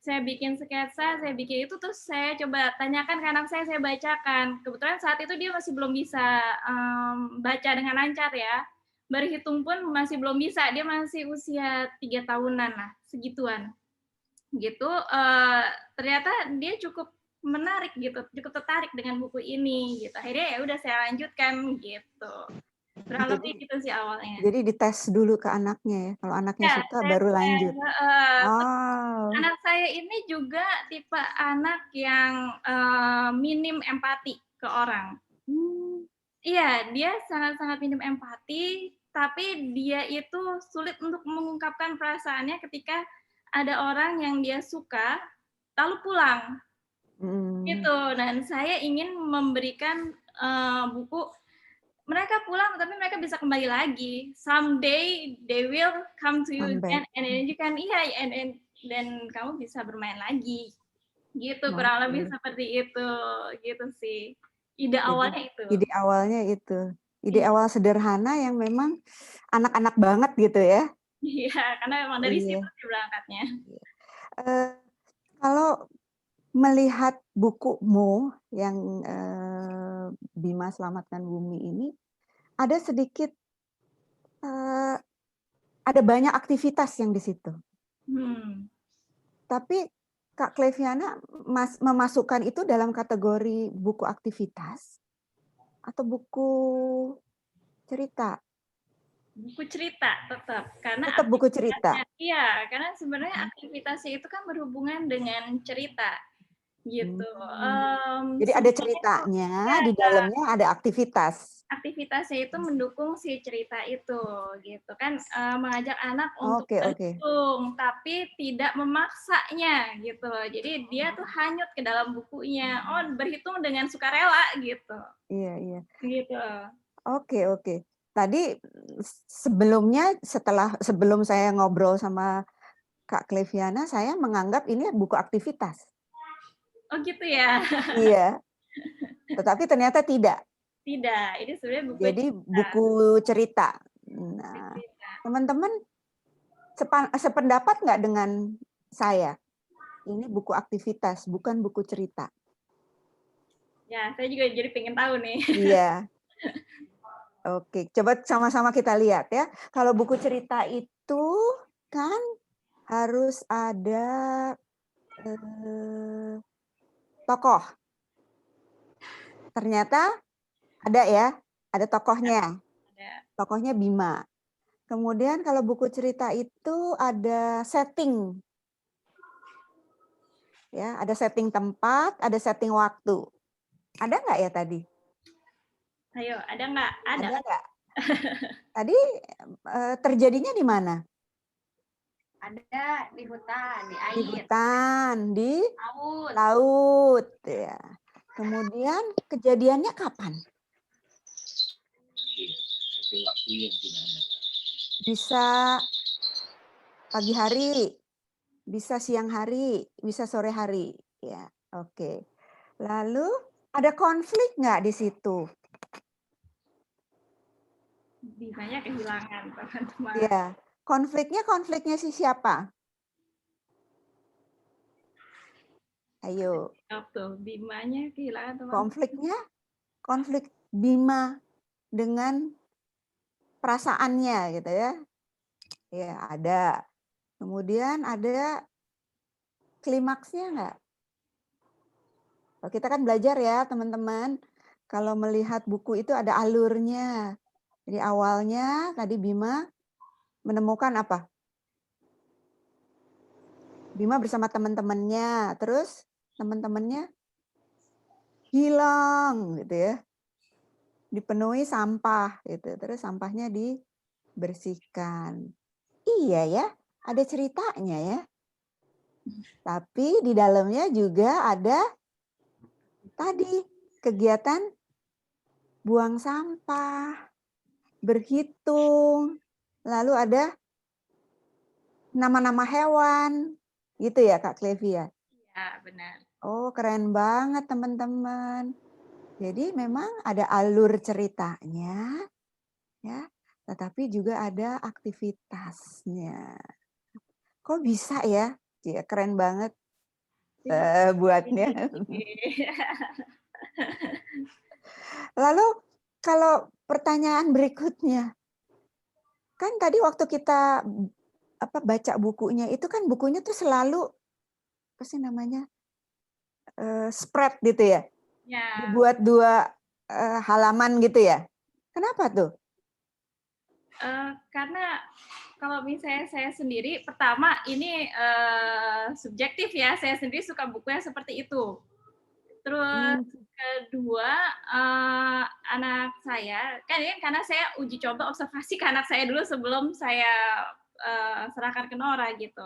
saya bikin sketsa, saya bikin itu, terus saya coba tanyakan ke anak saya bacakan. Kebetulan saat itu dia masih belum bisa baca dengan lancar ya. Berhitung pun masih belum bisa, dia masih usia 3 tahunan lah, segituan. Gitu, ternyata dia cukup menarik gitu, cukup tertarik dengan buku ini gitu. Akhirnya ya udah saya lanjutkan gitu. Kurang lebih gitu sih awalnya. Jadi dites dulu ke anaknya ya. Kalau anaknya Ya, suka baru lanjut. Oh. anak saya ini juga tipe anak yang minim empati ke orang. Iya, dia sangat-sangat minim empati, tapi dia itu sulit untuk mengungkapkan perasaannya ketika ada orang yang dia suka, lalu pulang. Gitu. Dan saya ingin memberikan buku, mereka pulang tapi mereka bisa kembali lagi. Someday they will come to you again, and then you can dan kamu bisa bermain lagi. Gitu, kurang lebih seperti itu. Gitu sih. Ide awalnya itu. Ide awalnya itu. Ide awal sederhana yang memang anak-anak banget gitu ya. Iya, karena memang dari situ sih berangkatnya. Kalau melihat bukumu yang Bima Selamatkan Bumi ini, ada sedikit, ada banyak aktivitas yang di situ. Tapi Kak Kleviana memasukkan itu dalam kategori buku aktivitas atau buku cerita? Buku cerita tetap, karena tetap buku cerita. Iya, karena sebenarnya aktivitasnya itu kan berhubungan dengan cerita, gitu. Jadi ada ceritanya, di dalamnya ada aktivitas. Aktivitasnya itu mendukung si cerita itu, gitu kan, mengajak anak untuk berhitung, tapi tidak memaksanya, gitu. Jadi dia tuh hanyut ke dalam bukunya, berhitung dengan sukarela, gitu. Iya. Gitu. Oke. Tadi sebelum saya ngobrol sama Kak Kleviana, saya menganggap ini buku aktivitas. Oh gitu ya? Iya. Tetapi ternyata tidak. Tidak, ini sebenarnya buku Jadi buku cerita. Nah, teman-teman sependapat nggak dengan saya? Ini buku aktivitas, bukan buku cerita. Ya, saya juga jadi pengen tahu nih. Iya. Oke, coba sama-sama kita lihat ya. Kalau buku cerita itu kan harus ada tokoh. Ternyata ada ya, ada tokohnya. Tokohnya Bima. Kemudian kalau buku cerita itu ada setting. Ya, ada setting tempat, ada setting waktu. Ada nggak ya tadi? Ayo, ada nggak? Ada nggak? Tadi terjadinya di mana? Ada di hutan, di air. Di hutan, di laut. Laut. Ya. Kemudian kejadiannya kapan? Bisa pagi hari, bisa siang hari, bisa sore hari. Ya, oke. Lalu ada konflik nggak di situ? Bimanya kehilangan teman-teman. Iya. Konfliknya si siapa? Ayo. Bimanya kehilangan teman. Konflik Bima dengan perasaannya gitu ya. Ya, ada. Kemudian ada klimaksnya nggak? Kita kan belajar ya teman-teman. Kalau melihat buku itu ada alurnya. Jadi awalnya tadi Bima menemukan apa? Bima bersama teman-temannya, terus teman-temannya hilang gitu ya. Dipenuhi sampah gitu. Terus sampahnya dibersihkan. Iya ya, ada ceritanya ya. Tapi di dalamnya juga ada tadi kegiatan buang sampah, berhitung, lalu ada nama-nama hewan, gitu ya Kak Clevi ya? Ya, benar. Oh, keren banget teman-teman. Jadi memang ada alur ceritanya, ya, tetapi juga ada aktivitasnya. Kok bisa ya? Ya, keren banget buatnya. Lalu kalau pertanyaan berikutnya, kan tadi waktu kita baca bukunya itu kan bukunya tuh selalu apa sih namanya spread gitu ya, Ya, dibuat 2 halaman gitu ya. Kenapa tuh? karena kalau misalnya saya sendiri, pertama ini subjektif ya, saya sendiri suka buku yang seperti itu. Terus kedua, anak saya, kan ini karena saya uji coba observasi ke anak saya dulu sebelum saya serahkan ke Nora gitu.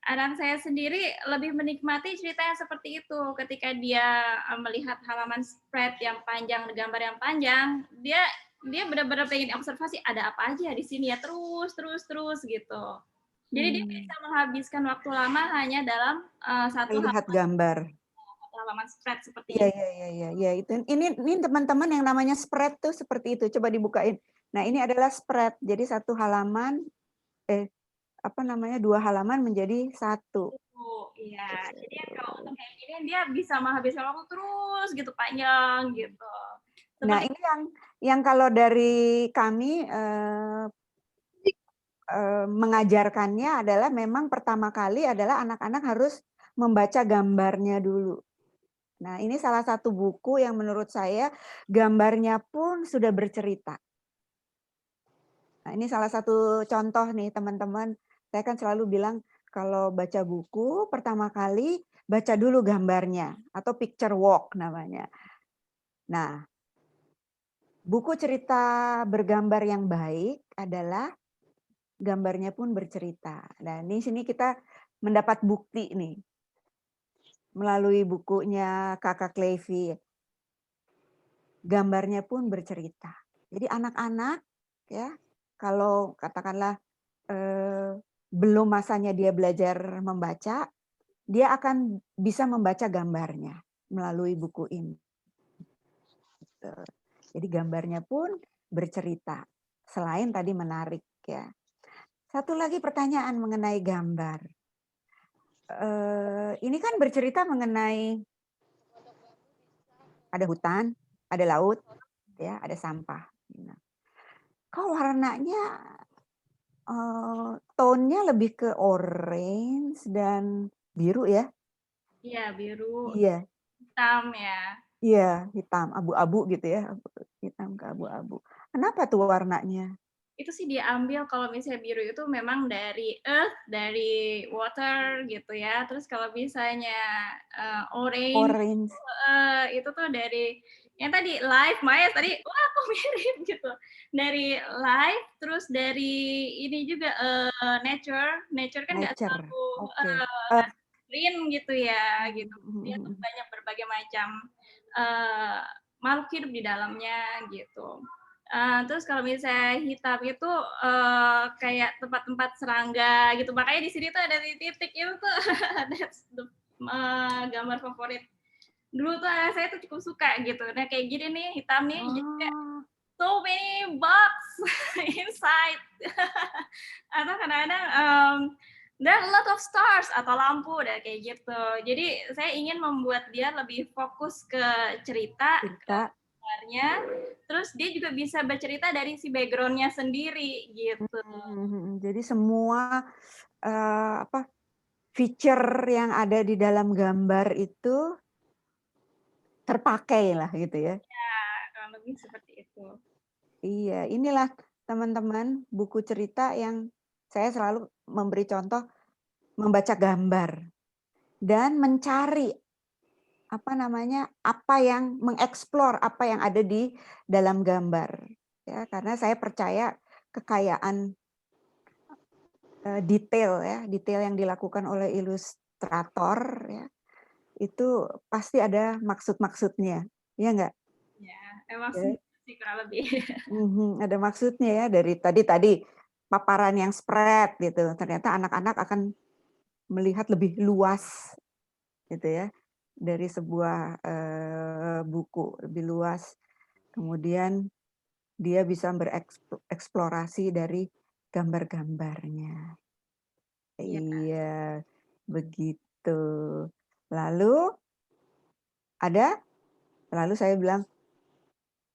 Anak saya sendiri lebih menikmati cerita yang seperti itu. Ketika dia melihat halaman spread yang panjang, gambar yang panjang, dia benar-benar pengen observasi ada apa aja di sini ya, terus gitu. Jadi dia bisa menghabiskan waktu lama hanya dalam satu Melihat gambar. halaman spread seperti Iya, itu. iya, itu. Ini teman-teman yang namanya spread tuh seperti itu. Coba dibukain. Nah, ini adalah spread. Jadi 1 halaman 2 halaman menjadi 1. Iya, jadi kalau untuk kayak gini dia bisa menghabiskan waktu terus gitu panjang gitu. Nah, ini yang kalau dari kami mengajarkannya adalah memang pertama kali adalah anak-anak harus membaca gambarnya dulu. Nah, ini salah satu buku yang menurut saya gambarnya pun sudah bercerita. Nah, ini salah satu contoh nih teman-teman. Saya kan selalu bilang kalau baca buku pertama kali baca dulu gambarnya atau picture walk namanya. Nah, buku cerita bergambar yang baik adalah gambarnya pun bercerita. Dan di sini kita mendapat bukti nih melalui bukunya Kakak Clevi. Gambarnya pun bercerita. Jadi anak-anak ya kalau katakanlah belum masanya dia belajar membaca, dia akan bisa membaca gambarnya melalui buku ini. Jadi gambarnya pun bercerita. Selain tadi menarik ya. Satu lagi pertanyaan mengenai gambar. Ini kan bercerita mengenai ada hutan, ada laut, ya, ada sampah. Nah, kok warnanya tone-nya lebih ke orange dan biru ya? Iya, biru, Iya, hitam ya. iya, hitam, abu-abu gitu ya, hitam ke abu-abu. Kenapa tuh warnanya? Itu sih diambil kalau misalnya biru itu memang dari earth, dari water gitu ya. Terus kalau misalnya orange Orange. itu tuh dari yang tadi life, Maya tadi wah kok mirip gitu. Dari life, terus dari ini juga nature kan nggak Nature. selalu Oke. green gitu ya gitu. Dia tuh banyak berbagai macam makhluk hidup di dalamnya gitu. Terus kalau misalnya hitam itu kayak tempat-tempat serangga gitu. Makanya di sini tuh ada titik itu tuh that's the gambar favorit. Dulu tuh anak saya tuh cukup suka gitu. Nah kayak gini nih hitam nih jadi kayak so many bugs inside. Atau kadang-kadang there are a lot of stars atau lampu dan kayak gitu. Jadi saya ingin membuat dia lebih fokus ke cerita, ke gambarnya, terus dia juga bisa bercerita dari si background-nya sendiri gitu. Jadi semua feature yang ada di dalam gambar itu terpakai lah gitu ya. Ya, kurang lebih seperti itu. Iya, inilah teman-teman buku cerita yang saya selalu memberi contoh membaca gambar dan mencari apa yang mengeksplor apa yang ada di dalam gambar ya, karena saya percaya kekayaan detail ya, detail yang dilakukan oleh ilustrator ya, itu pasti ada maksud-maksudnya, ya enggak? Ya, emang Ya. sih kurang lebih. Ada maksudnya ya, dari tadi paparan yang spread gitu. Ternyata anak-anak akan melihat lebih luas gitu ya, dari sebuah buku lebih luas. Kemudian dia bisa bereksplorasi dari gambar-gambarnya. Iya. Iya, begitu. Lalu lalu saya bilang,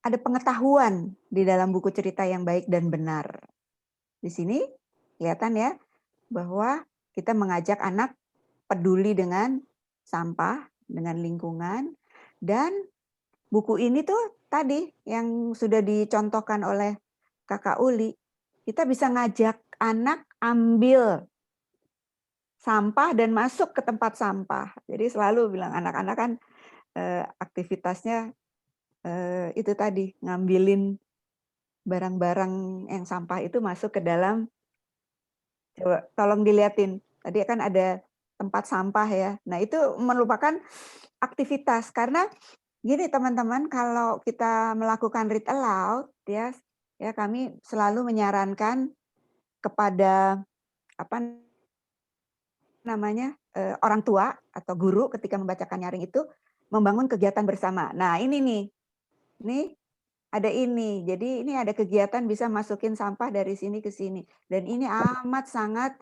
ada pengetahuan di dalam buku cerita yang baik dan benar. Di sini kelihatan ya, bahwa kita mengajak anak peduli dengan sampah, dengan lingkungan, dan buku ini tuh tadi yang sudah dicontohkan oleh Kakak Uli, kita bisa ngajak anak ambil sampah dan masuk ke tempat sampah. Jadi selalu bilang anak-anak kan aktivitasnya itu tadi, ngambilin barang-barang yang sampah itu masuk ke dalam, coba tolong dilihatin, tadi kan ada tempat sampah ya. Nah itu merupakan aktivitas, karena gini teman-teman, kalau kita melakukan read aloud ya kami selalu menyarankan kepada apa namanya orang tua atau guru ketika membacakan nyaring itu membangun kegiatan bersama. Nah ini nih, ada ini. Jadi ini ada kegiatan bisa masukin sampah dari sini ke sini. Dan ini amat sangat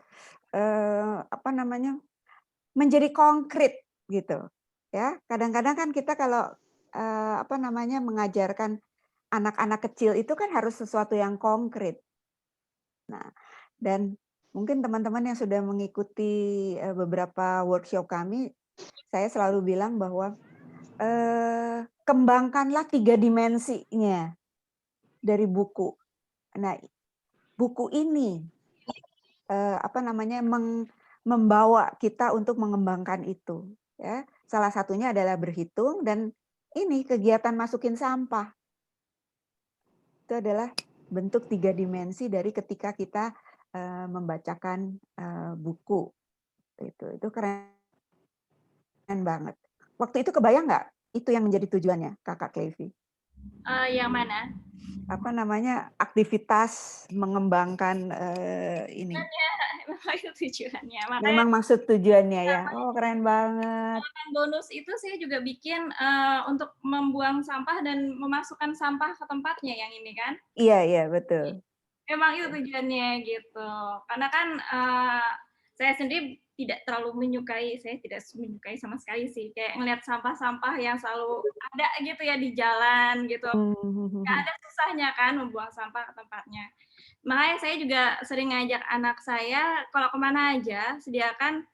menjadi konkret gitu. Ya, kadang-kadang kan kita kalau mengajarkan anak-anak kecil itu kan harus sesuatu yang konkret. Nah, dan mungkin teman-teman yang sudah mengikuti beberapa workshop kami, saya selalu bilang bahwa kembangkanlah 3 dimensinya dari buku. Nah, buku ini membawa kita untuk mengembangkan itu. Ya, salah satunya adalah berhitung dan ini kegiatan masukin sampah. Itu adalah bentuk 3 dimensi dari ketika kita membacakan buku. Itu keren banget. Waktu itu kebayang nggak itu yang menjadi tujuannya, Kakak Clevi? Yang mana? Aktivitas mengembangkan ini. Memang itu tujuannya. Makanya Memang maksud tujuannya ya. Oh, keren banget. bonus itu saya juga bikin untuk membuang sampah dan memasukkan sampah ke tempatnya yang ini kan. Iya, betul. Memang itu tujuannya gitu. Karena kan saya sendiri tidak terlalu menyukai sama sekali sih. Kayak ngelihat sampah-sampah yang selalu ada gitu ya di jalan gitu. Nggak ada susahnya kan membuang sampah ke tempatnya. Makanya saya juga sering ngajak anak saya kalau kemana aja sediakan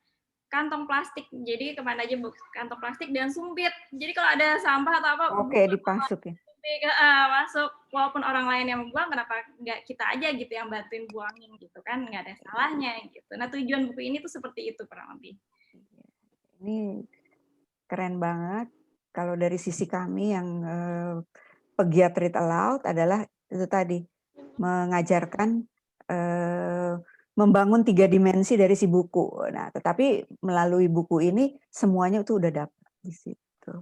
kantong plastik. Jadi kemana aja kantong plastik dan sumpit. Jadi kalau ada sampah atau apa, Oke, dipasukin. Masuk. Walaupun orang lain yang membuang, kenapa nggak kita aja gitu yang bantuin buangin gitu kan? Nggak ada salahnya gitu. Nah tujuan buku ini tuh seperti itu kurang lebih. Ini keren banget. Kalau dari sisi kami yang pegiat read aloud adalah itu tadi, mengajarkan membangun 3 dimensi dari si buku. Nah, tetapi melalui buku ini semuanya itu udah dapat di situ.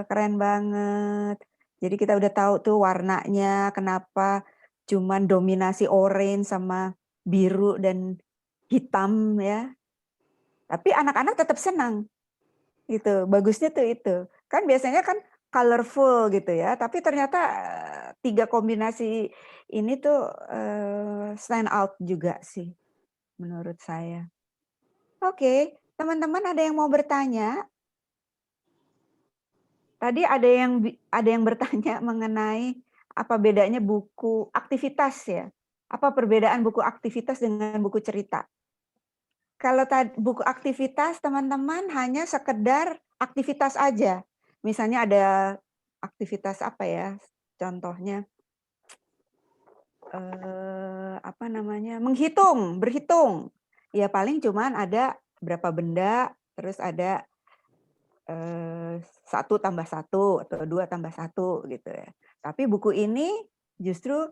Keren banget. Jadi kita udah tahu tuh warnanya, kenapa cuman dominasi orange sama biru dan hitam ya. Tapi anak-anak tetap senang. Gitu. Bagusnya tuh itu. Kan biasanya kan colorful gitu ya, tapi ternyata 3 kombinasi ini tuh stand out juga sih menurut saya. Oke, teman-teman ada yang mau bertanya? Tadi ada yang bertanya mengenai apa bedanya buku aktivitas ya? Apa perbedaan buku aktivitas dengan buku cerita? Kalau buku aktivitas teman-teman hanya sekedar aktivitas aja. Misalnya ada aktivitas apa ya? Contohnya berhitung. Ya paling cuman ada berapa benda, terus ada 1 tambah 1 atau 2 tambah 1 gitu ya. Tapi buku ini justru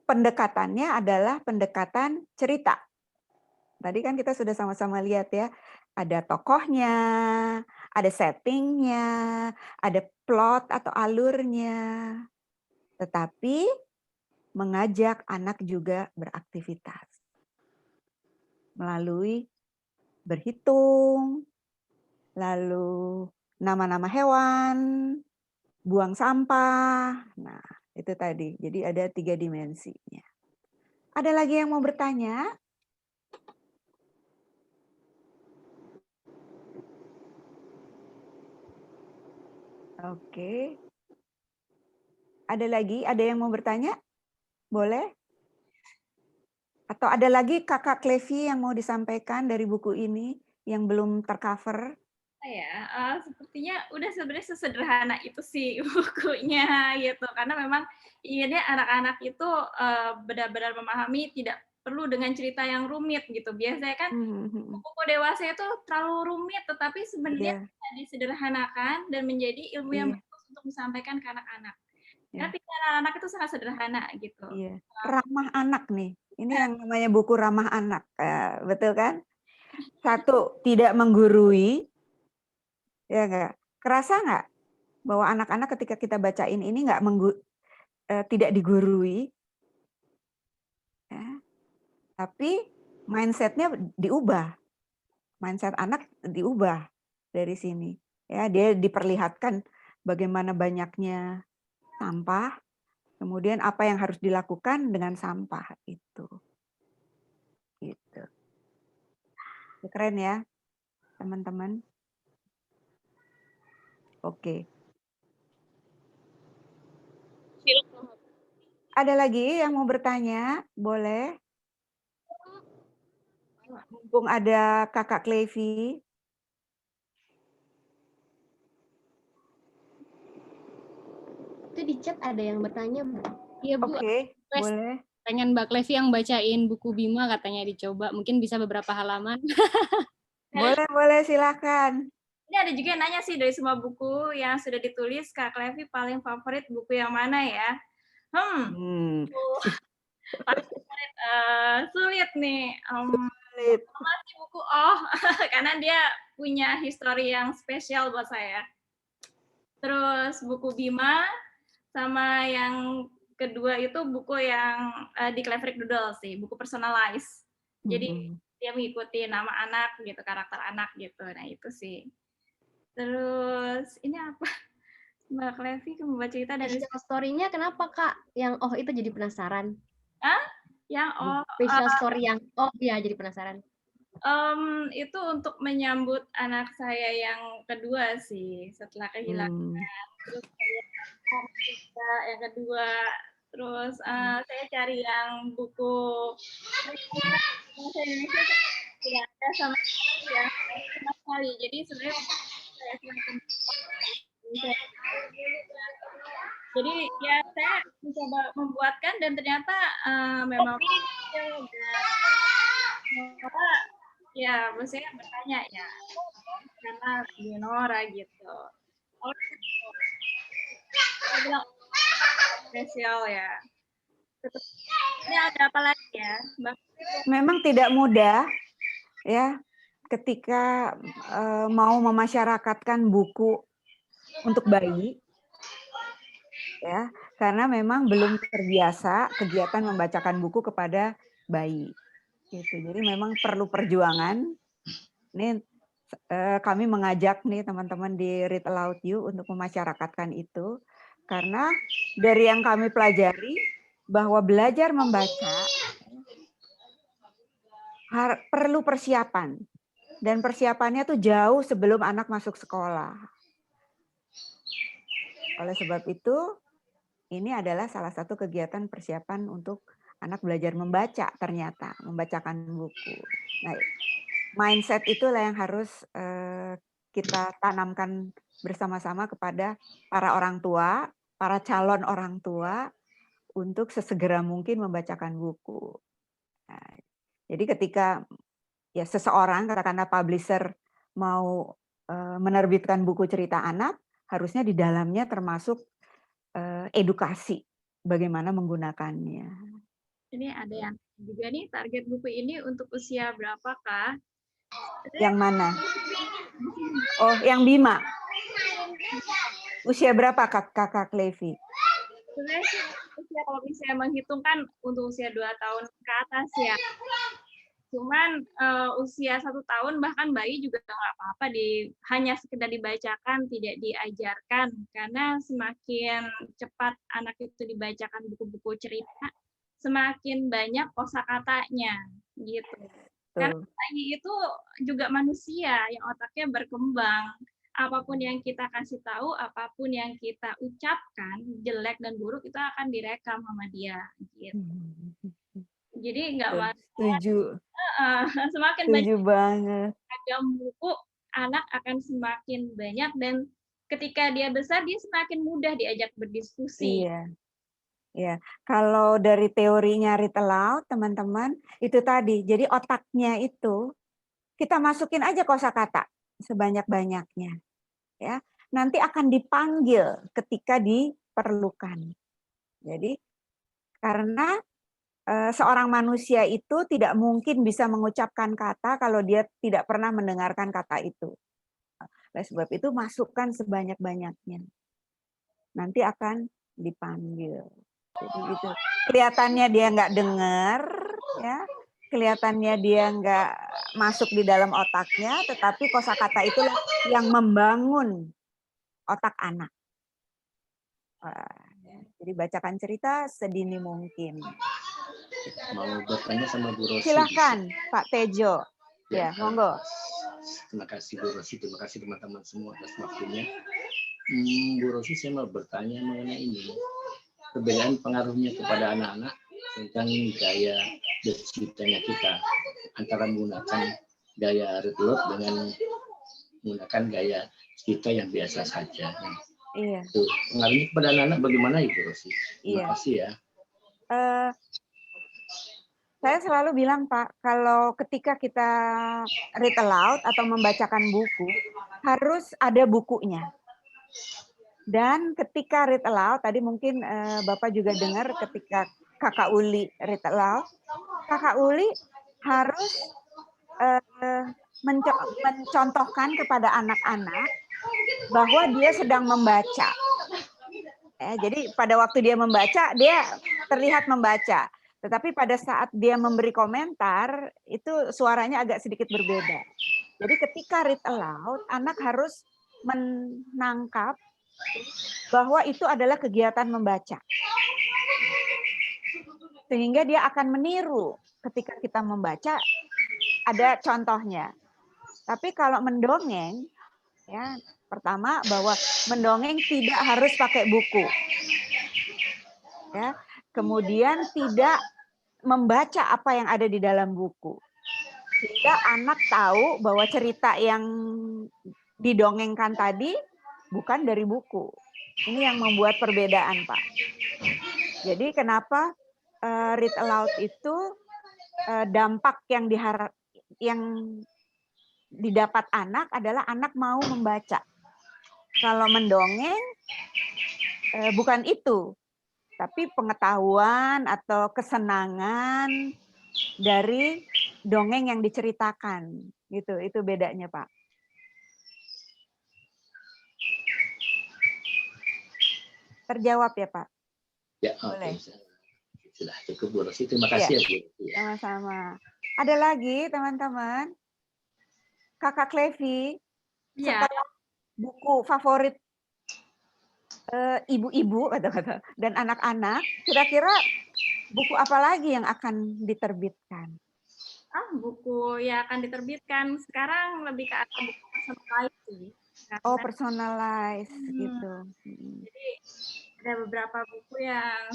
pendekatannya adalah pendekatan cerita. Tadi kan kita sudah sama-sama lihat ya, ada tokohnya, ada settingnya, ada plot atau alurnya. Tetapi mengajak anak juga beraktivitas melalui berhitung, lalu nama-nama hewan, buang sampah. Nah, itu tadi. Jadi ada 3 dimensinya. Ada lagi yang mau bertanya? Oke. Ada lagi? Ada yang mau bertanya? Boleh? Atau ada lagi Kakak Klevi yang mau disampaikan dari buku ini yang belum tercover? Ya, sepertinya udah sebenarnya sesederhana itu sih bukunya gitu. Karena memang inginnya anak-anak itu benar-benar memahami, tidak perlu dengan cerita yang rumit gitu. Biasanya kan buku dewasa itu terlalu rumit, tetapi sebenarnya bisa disederhanakan dan menjadi ilmu yang bagus untuk disampaikan ke anak-anak. Karena pikiran anak itu sangat sederhana gitu. Iya. Ramah anak nih. Ini yang namanya buku ramah anak. Betul kan? Satu, tidak menggurui. Ya nggak? Kerasa nggak bahwa anak-anak ketika kita bacain ini tidak digurui, ya, tapi mindset-nya diubah, mindset anak diubah dari sini. Ya, dia diperlihatkan bagaimana banyaknya sampah, kemudian apa yang harus dilakukan dengan sampah itu. Gitu. Keren ya, teman-teman. Oke. Ada lagi yang mau bertanya? Boleh. Mumpung ada Kakak Klevi. Itu di chat ada yang bertanya, Bu. Iya, Bu. Oke, boleh. Pengen Mbak Klevi yang bacain buku Bima, katanya dicoba. Mungkin bisa beberapa halaman. Boleh, silakan. Ini ada juga yang nanya sih, dari semua buku yang sudah ditulis, Kak Klevi paling favorit buku yang mana ya? Paling favorit, sulit nih. Masih buku karena dia punya histori yang spesial buat saya. Terus buku Bima, sama yang kedua itu buku yang di Cleverick Doodle sih, buku personalize. Jadi dia mengikuti nama anak gitu, karakter anak gitu. Nah itu sih. Terus ini apa? Mbak Klevi membaca cerita dari story-nya kenapa, Kak? Yang itu jadi penasaran. Yang special story yang ya jadi penasaran. Itu untuk menyambut anak saya yang kedua sih, setelah kehilangan. Terus yang kedua, terus saya cari yang buku bahasa Indonesia tidak ada sama sekali. Jadi sebenarnya saya jadi ya saya mencoba membuatkan dan ternyata memang ya maksudnya bertanya ya karena Leonora gitu. Spesial ya. Ini ada apa lagi ya, Mbak? Memang tidak mudah ya ketika mau memasyarakatkan buku untuk bayi ya, karena memang belum terbiasa kegiatan membacakan buku kepada bayi. Gitu. Jadi memang perlu perjuangan. Ini kami mengajak nih teman-teman di Read Aloud You untuk memasyarakatkan itu, karena dari yang kami pelajari bahwa belajar membaca perlu persiapan, dan persiapannya tuh jauh sebelum anak masuk sekolah. Oleh sebab itu, ini adalah salah satu kegiatan persiapan untuk anak belajar membaca, ternyata membacakan buku. Nah, mindset itulah yang harus kita tanamkan bersama-sama kepada para orang tua, para calon orang tua, untuk sesegera mungkin membacakan buku. Nah, jadi ketika ya seseorang, katakanlah publisher, mau menerbitkan buku cerita anak, harusnya di dalamnya termasuk edukasi bagaimana menggunakannya. Ini ada yang juga nih, target buku ini untuk usia berapakah? Yang mana? Oh, yang Bima. Usia berapa Kakak Levi? Sebenarnya sih usia, kalau misalnya menghitungkan untuk usia 2 tahun ke atas ya. Cuman usia 1 tahun bahkan bayi juga nggak apa-apa, hanya sekedar dibacakan, tidak diajarkan. Karena semakin cepat anak itu dibacakan buku-buku cerita, semakin banyak kosakatanya gitu. Karena bayi itu juga manusia yang otaknya berkembang. Apapun yang kita kasih tahu, apapun yang kita ucapkan, jelek dan buruk itu akan direkam sama dia. Gitu. Jadi nggak masalah. Setuju. Semakin Setuju banyak banget. ragam buku, anak akan semakin banyak dan ketika dia besar dia semakin mudah diajak berdiskusi. Iya. Ya, kalau dari teorinya read aloud, teman-teman, itu tadi. Jadi otaknya itu kita masukin aja kosakata sebanyak-banyaknya. Ya, nanti akan dipanggil ketika diperlukan. Jadi karena seorang manusia itu tidak mungkin bisa mengucapkan kata kalau dia tidak pernah mendengarkan kata itu. Oleh sebab itu masukkan sebanyak-banyaknya. Nanti akan dipanggil. Jadi itu kelihatannya dia nggak dengar, ya, kelihatannya dia nggak masuk di dalam otaknya, tetapi kosakata itulah yang membangun otak anak. Jadi bacakan cerita sedini mungkin. Mau bertanya sama Bu Rosi. Silahkan Pak Tejo. Ya, monggo. Terima kasih Bu Rosi, terima kasih teman-teman semua atas waktunya. Bu Rosi, saya mau bertanya mengenai ini. Perbedaan pengaruhnya kepada anak-anak tentang gaya berceritanya kita antara menggunakan gaya read aloud dengan menggunakan gaya cerita yang biasa saja. Iya. Tuh, pengaruhnya kepada anak-anak bagaimana Ibu Rosi? Terima kasih ya. Saya selalu bilang Pak, kalau ketika kita read aloud atau membacakan buku, harus ada bukunya. Dan ketika read aloud, tadi mungkin Bapak juga dengar ketika Kakak Uli read aloud, Kakak Uli harus mencontohkan kepada anak-anak bahwa dia sedang membaca. Jadi pada waktu dia membaca, dia terlihat membaca. Tetapi pada saat dia memberi komentar, itu suaranya agak sedikit berbeda. Jadi ketika read aloud, anak harus menangkap bahwa itu adalah kegiatan membaca. Sehingga dia akan meniru ketika kita membaca, ada contohnya. Tapi kalau mendongeng, ya pertama bahwa mendongeng tidak harus pakai buku. Ya, kemudian tidak membaca apa yang ada di dalam buku. Sehingga anak tahu bahwa cerita yang didongengkan tadi bukan dari buku. Ini yang membuat perbedaan, Pak. Jadi kenapa read aloud itu dampak yang didapat anak adalah anak mau membaca. Kalau mendongeng bukan itu, tapi pengetahuan atau kesenangan dari dongeng yang diceritakan. Gitu, itu bedanya, Pak. Terjawab ya, Pak? Ya, boleh. Sudah cukup Bu Rosi. Terima kasih ya, Bu. Sama-sama. Ada lagi, teman-teman? Kakak Levi, setelah buku favorit ibu-ibu dan anak-anak, kira-kira buku apa lagi yang akan diterbitkan? Buku yang akan diterbitkan sekarang lebih ke arah buku personalized sih. Oh, personalized gitu. Jadi ada beberapa buku yang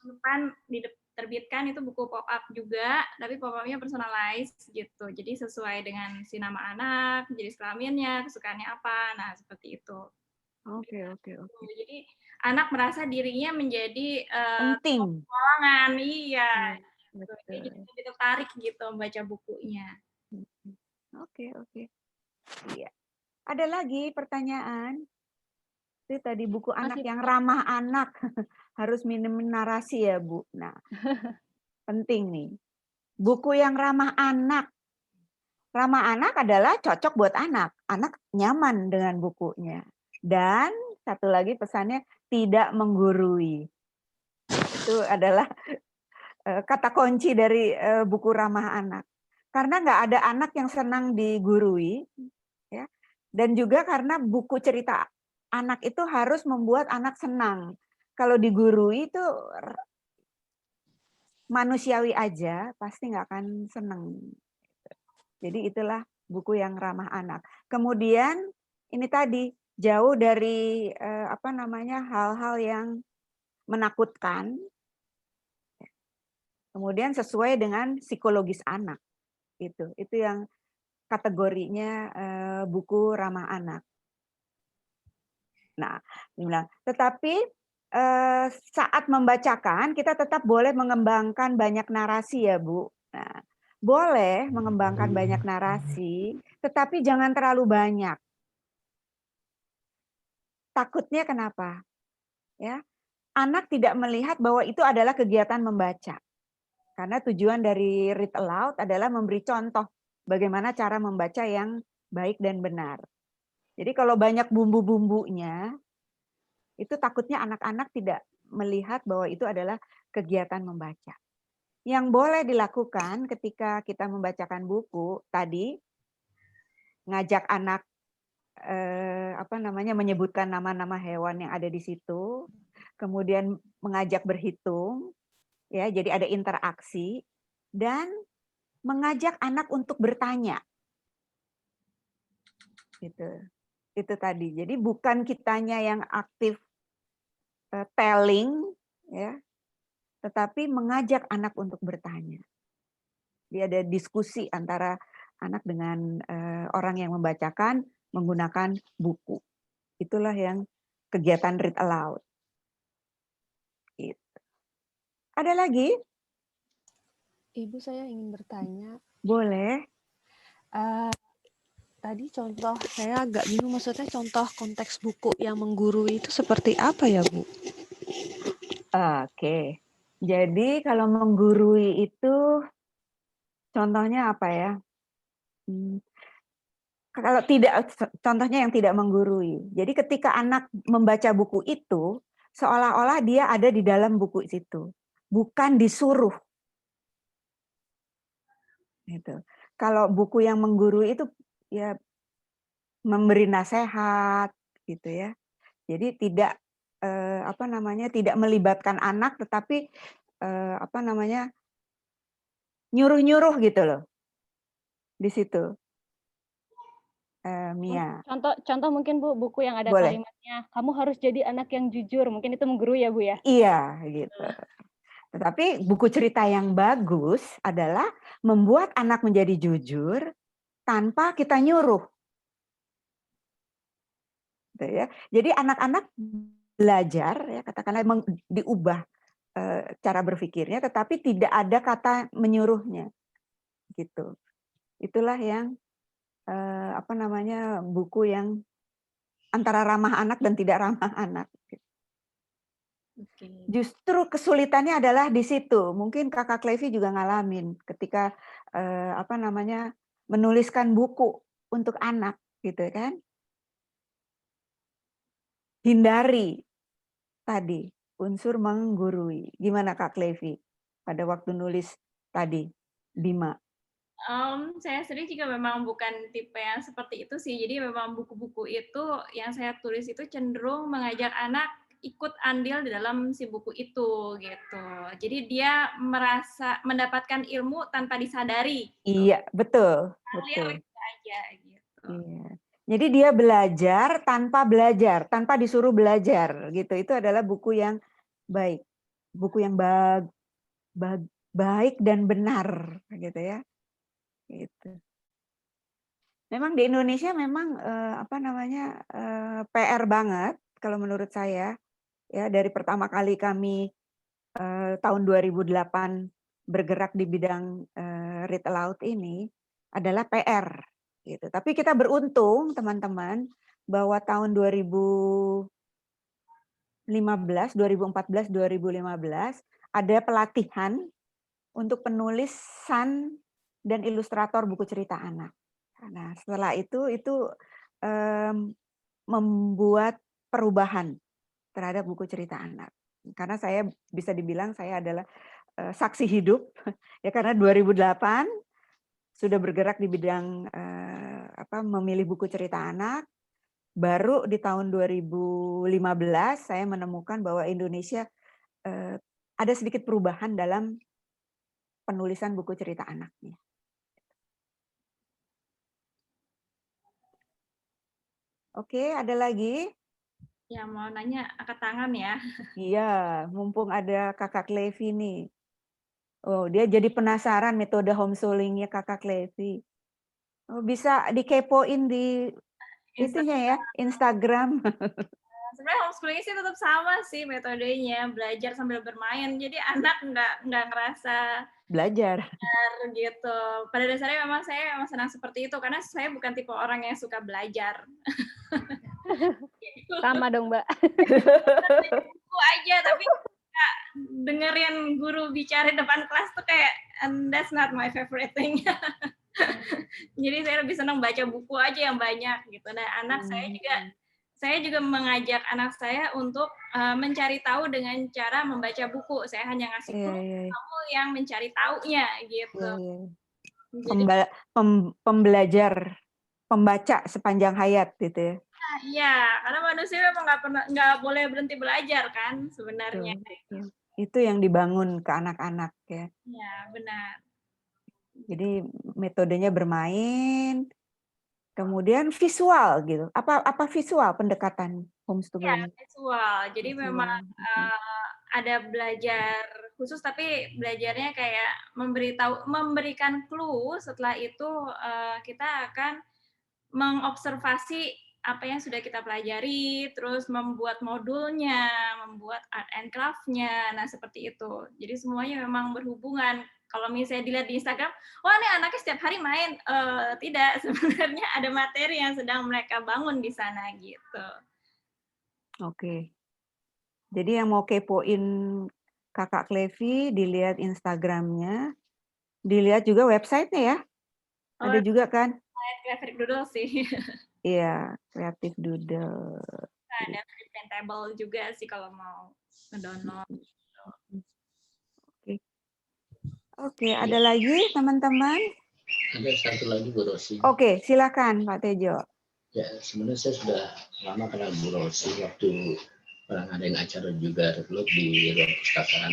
depan diterbitkan itu buku pop-up juga, tapi pop-up-nya personalized gitu. Jadi sesuai dengan si nama anak, jenis kelaminnya, kesukaannya apa. Nah, seperti itu. Oke. Jadi anak merasa dirinya menjadi penting. petualangan, iya. Betul. Jadi tertarik gitu membaca bukunya. Oke. Iya. Ada lagi pertanyaan? Itu tadi buku anak Masih yang ramah anak. Harus minim narasi ya, Bu. Nah, penting nih. Buku yang ramah anak. Ramah anak adalah cocok buat anak. Anak nyaman dengan bukunya. Dan satu lagi pesannya, tidak menggurui. Itu adalah kata kunci dari buku ramah anak. Karena nggak ada anak yang senang digurui, ya. Dan juga karena buku cerita anak itu harus membuat anak senang. Kalau digurui itu manusiawi aja, pasti nggak akan senang. Jadi itulah buku yang ramah anak. Kemudian ini tadi jauh dari hal-hal yang menakutkan. Kemudian sesuai dengan psikologis anak. Itu yang kategorinya buku ramah anak. Nah, dibilang, tetapi saat membacakan kita tetap boleh mengembangkan banyak narasi ya, Bu. Nah, boleh mengembangkan banyak narasi, tetapi jangan terlalu banyak. Takutnya kenapa? Ya, anak tidak melihat bahwa itu adalah kegiatan membaca. Karena tujuan dari read aloud adalah memberi contoh bagaimana cara membaca yang baik dan benar. Jadi kalau banyak bumbu-bumbunya, itu takutnya anak-anak tidak melihat bahwa itu adalah kegiatan membaca. Yang boleh dilakukan ketika kita membacakan buku tadi, ngajak anak menyebutkan nama-nama hewan yang ada di situ, kemudian mengajak berhitung, ya, jadi ada interaksi, dan mengajak anak untuk bertanya. Itu tadi. Jadi bukan kitanya yang aktif telling, ya, tetapi mengajak anak untuk bertanya. Dia ada diskusi antara anak dengan orang yang membacakan menggunakan buku. Itulah yang kegiatan read aloud. Gitu. Ada lagi? Ibu, saya ingin bertanya. Boleh. Tadi contoh saya agak bingung, maksudnya contoh konteks buku yang menggurui itu seperti apa ya, Bu? Oke. Jadi kalau menggurui itu contohnya apa ya? Kalau tidak, contohnya yang tidak menggurui. Jadi ketika anak membaca buku itu, seolah-olah dia ada di dalam buku itu, bukan disuruh. Gitu. Kalau buku yang menggurui itu ya memberi nasihat, gitu ya. Jadi tidak tidak melibatkan anak, tetapi nyuruh-nyuruh gitu loh di situ. Mia. Contoh mungkin Bu, buku yang ada Boleh. kalimatnya, kamu harus jadi anak yang jujur, mungkin itu menggurui ya Bu ya? Iya, gitu. Tetapi buku cerita yang bagus adalah membuat anak menjadi jujur tanpa kita nyuruh. Gitu ya. Jadi anak-anak belajar, ya, katakanlah diubah cara berpikirnya, tetapi tidak ada kata menyuruhnya. Gitu. Itulah yang buku yang antara ramah anak dan tidak ramah anak. Justru kesulitannya adalah di situ. Mungkin Kakak Klevi juga ngalamin ketika menuliskan buku untuk anak, gitu kan? Hindari tadi unsur menggurui. Gimana Kak Klevi pada waktu nulis tadi, Bima? Saya sendiri juga memang bukan tipe yang seperti itu sih. Jadi memang buku-buku itu yang saya tulis itu cenderung mengajak anak ikut andil di dalam si buku itu gitu. Jadi dia merasa mendapatkan ilmu tanpa disadari. Iya, betul. Betul. Aja gitu. Iya. Jadi dia belajar, tanpa disuruh belajar gitu. Itu adalah buku yang baik. Buku yang baik dan benar gitu ya. Gitu. Memang di Indonesia memang PR banget kalau menurut saya, ya, dari pertama kali kami tahun 2008 bergerak di bidang read aloud ini adalah PR gitu. Tapi kita beruntung teman-teman bahwa tahun 2019 2014-2015 ada pelatihan untuk penulisan dan ilustrator buku cerita anak. Nah, setelah itu membuat perubahan terhadap buku cerita anak. Karena saya bisa dibilang saya adalah saksi hidup ya, karena 2008 sudah bergerak di bidang memilih buku cerita anak. Baru di tahun 2015 saya menemukan bahwa Indonesia ada sedikit perubahan dalam penulisan buku cerita anaknya. Oke, ada lagi? Ya, mau nanya angkat tangan ya. Iya, mumpung ada Kakak Levi nih. Oh, dia jadi penasaran metode homeschooling-nya Kakak Levi. Oh, bisa dikepoin di itunya ya, Instagram. Sebenarnya homeschooling sih tetap sama sih metodenya, belajar sambil bermain. Jadi anak nggak ngerasa Belajar. gitu. Pada dasarnya memang saya memang senang seperti itu karena saya bukan tipe orang yang suka belajar. Sama dong, Mbak. Buku aja tapi dengerin guru bicara depan kelas tuh kayak that's not my favorite thing. Jadi saya lebih senang baca buku aja yang banyak gitu. Dan anak saya juga mengajak anak saya untuk mencari tahu dengan cara membaca buku. Saya hanya ngasih clue, kamu yang mencari taunya gitu. Jadi, pembelajar, pembaca sepanjang hayat gitu ya. Iya, karena manusia memang nggak boleh berhenti belajar kan sebenarnya. Itu yang dibangun ke anak-anak ya. Iya, benar. Jadi metodenya bermain, kemudian visual gitu. Apa visual pendekatan homeschooling? Ya, visual. Jadi memang ada belajar khusus, tapi belajarnya kayak memberikan clue. Setelah itu kita akan mengobservasi apa yang sudah kita pelajari, terus membuat modulnya, membuat art and craft-nya. Nah, seperti itu. Jadi semuanya memang berhubungan. Kalau misalnya dilihat di Instagram, wah ini anaknya setiap hari main. Tidak, sebenarnya ada materi yang sedang mereka bangun di sana gitu. Oke. Jadi yang mau kepoin Kakak Levi, dilihat Instagramnya, dilihat juga website-nya ya. Ada juga kan? Creative Doodle sih. Iya, Creative Doodle. Ada printable juga sih kalau mau mendownload. Oke, ada lagi teman-teman? Ada satu lagi Bu Rosi. Oke, silakan Pak Tejo. Ya, sebenarnya saya sudah lama kenal Bu Rosi waktu pernah ngadain acara juga di ruang perpustakaan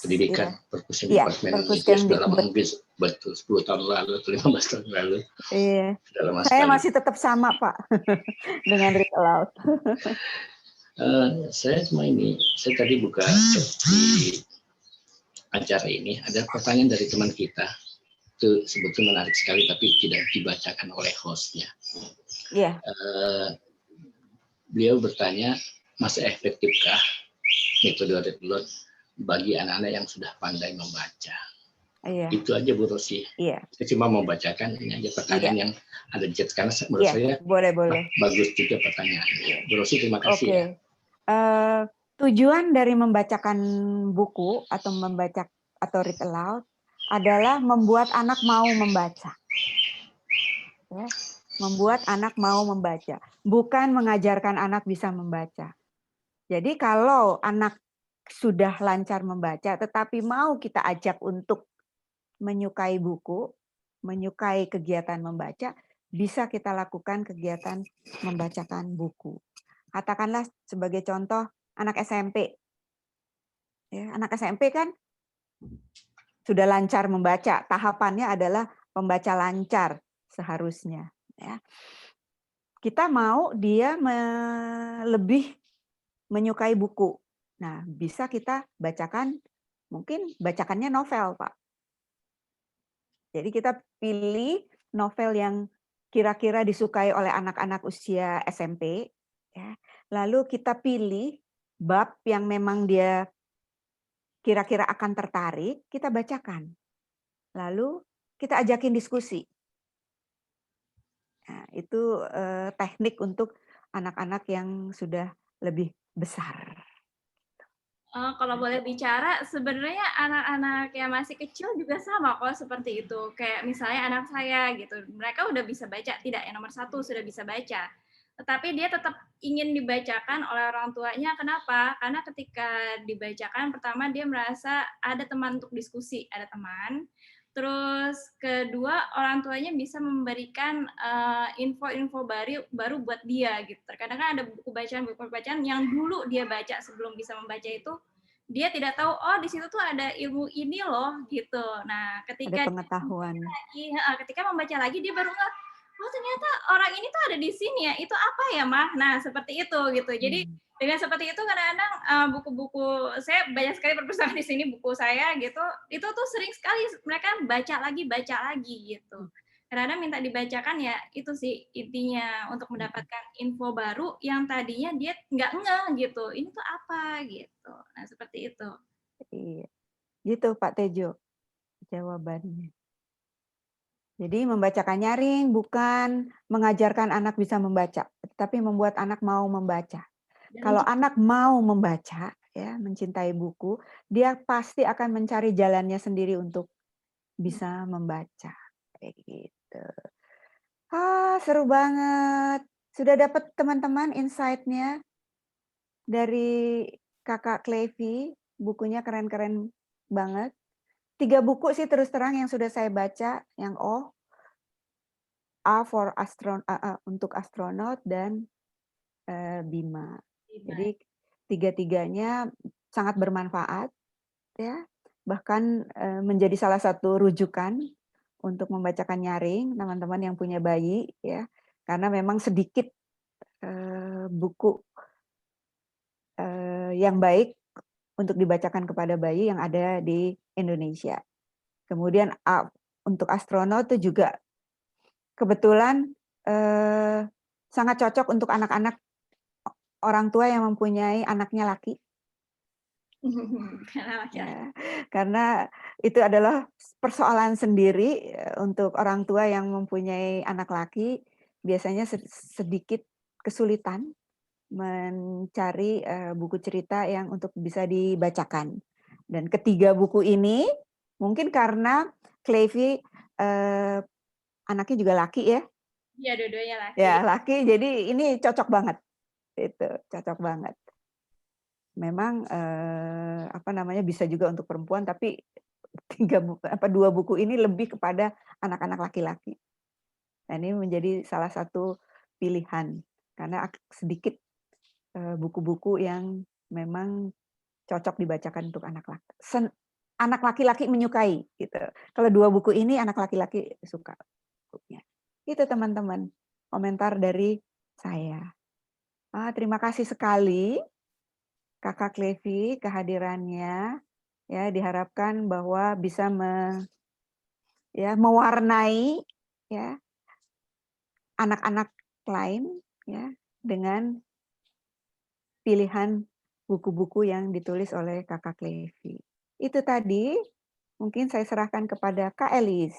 pendidikan, perpus departemen Inggris dalam Inggris, betul 10 tahun lalu atau 15 tahun lalu. Iya. Saya masih tetap sama Pak dengan Read Aloud. Saya tadi buka di acara ini ada pertanyaan dari teman kita. Itu sebetulnya menarik sekali tapi tidak dibacakan oleh hostnya. Iya. Beliau bertanya, masih efektifkah metode Read Aloud bagi anak-anak yang sudah pandai membaca? Iya. Itu aja Bu Rosi. Iya. Saya cuma mau bacakan ini aja pertanyaan yang ada di chat karena menurut saya boleh. Bagus juga pertanyaannya. Bu Rosi, terima kasih. Oke. Tujuan dari membacakan buku atau membaca atau read aloud adalah membuat anak mau membaca. Ya, membuat anak mau membaca, bukan mengajarkan anak bisa membaca. Jadi kalau anak sudah lancar membaca, tetapi mau kita ajak untuk menyukai buku, menyukai kegiatan membaca, bisa kita lakukan kegiatan membacakan buku. Katakanlah sebagai contoh anak SMP. Ya, anak SMP kan sudah lancar membaca, tahapannya adalah pembaca lancar seharusnya. Ya. Kita mau dia lebih menyukai buku. Nah, bisa kita bacakan, mungkin bacakannya novel, Pak. Jadi kita pilih novel yang kira-kira disukai oleh anak-anak usia SMP. Ya. Lalu kita pilih bab yang memang dia kira-kira akan tertarik, kita bacakan. Lalu kita ajakin diskusi. Nah, itu teknik untuk anak-anak yang sudah lebih besar. Kalau boleh bicara, sebenarnya anak-anak yang masih kecil juga sama kok seperti itu. Kayak misalnya anak saya gitu, mereka udah bisa baca, tidak yang nomor 1 sudah bisa baca. Tetapi dia tetap ingin dibacakan oleh orang tuanya. Kenapa? Karena ketika dibacakan, pertama dia merasa ada teman untuk diskusi, ada teman. Terus kedua, orang tuanya bisa memberikan info-info baru buat dia gitu. Terkadang kan ada buku bacaan yang dulu dia baca sebelum bisa membaca itu, dia tidak tahu, oh di situ tuh ada ilmu ini loh gitu. Nah, Ada pengetahuan. ketika membaca lagi dia baru nggak, oh ternyata orang ini tuh ada di sini ya. Itu apa ya, Mah? Nah, seperti itu gitu. Jadi dengan seperti itu kadang-kadang buku-buku saya banyak sekali perpustakaan di sini buku saya gitu. Itu tuh sering sekali mereka baca lagi gitu. Kadang-kadang minta dibacakan ya itu sih intinya untuk mendapatkan info baru yang tadinya dia nggak ngeh gitu. Ini tuh apa gitu. Nah, seperti itu. Iya. Gitu Pak Tejo jawabannya. Jadi membacakan nyaring bukan mengajarkan anak bisa membaca, tapi membuat anak mau membaca. Kalau anak mau membaca, ya, mencintai buku, dia pasti akan mencari jalannya sendiri untuk bisa membaca. Kayak gitu. Seru banget. Sudah dapat teman-teman insight-nya dari Kakak Clevi, bukunya keren-keren banget. 3 buku sih terus terang yang sudah saya baca, yang A for untuk astronot dan Bima. Jadi tiga-tiganya sangat bermanfaat, ya. Bahkan menjadi salah satu rujukan untuk membacakan nyaring teman-teman yang punya bayi, ya. Karena memang sedikit buku yang baik untuk dibacakan kepada bayi yang ada di Indonesia. Kemudian untuk astronot itu juga kebetulan sangat cocok untuk anak-anak orang tua yang mempunyai anaknya laki. Ya, karena itu adalah persoalan sendiri untuk orang tua yang mempunyai anak laki, biasanya sedikit kesulitan mencari buku cerita yang untuk bisa dibacakan. Dan ketiga buku ini mungkin karena Clevi anaknya juga laki ya. Iya, dua-duanya laki. Ya, laki, jadi ini cocok banget. Itu cocok banget. Memang bisa juga untuk perempuan, tapi 2 buku ini lebih kepada anak-anak laki-laki. Dan ini menjadi salah satu pilihan karena sedikit buku-buku yang memang cocok dibacakan untuk anak laki-laki menyukai gitu. Kalau 2 buku ini anak laki-laki suka bukunya. Itu teman-teman komentar dari saya. Terima kasih sekali Kakak Clevi kehadirannya, ya, diharapkan bahwa bisa mewarnai ya anak-anak lain ya dengan pilihan buku-buku yang ditulis oleh Kakak Clevi. Itu tadi mungkin saya serahkan kepada Kak Elis.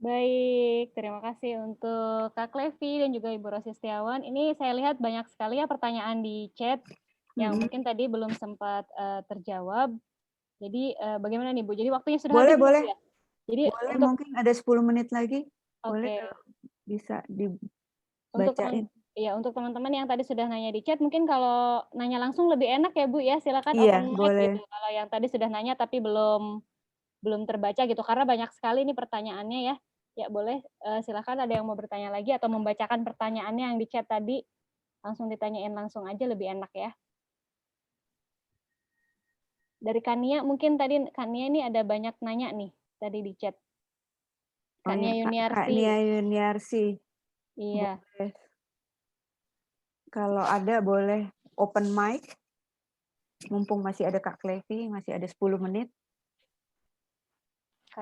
Baik, terima kasih untuk Kak Clevi dan juga Ibu Rosi Setiawan. Ini saya lihat banyak sekali ya pertanyaan di chat yang mungkin tadi belum sempat terjawab. Jadi bagaimana nih Bu? Jadi waktunya sudah habis Boleh. ya? Jadi boleh, mungkin ada 10 menit lagi. Boleh kalau bisa dibacain. Untuk teman-teman yang tadi sudah nanya di chat, mungkin kalau nanya langsung lebih enak ya Bu ya, silakan Iya, open mic boleh. gitu. Kalau yang tadi sudah nanya tapi belum terbaca gitu, karena banyak sekali nih pertanyaannya ya. Ya boleh, silakan ada yang mau bertanya lagi atau membacakan pertanyaannya yang di chat tadi, langsung ditanyain langsung aja lebih enak ya. Dari Kania, mungkin tadi Kania ini ada banyak nanya nih tadi di chat. Kania Yuniarsi. Kania Yuniarsi. Iya. Boleh. Kalau ada boleh open mic. Mumpung masih ada Kak Clevi, masih ada 10 menit.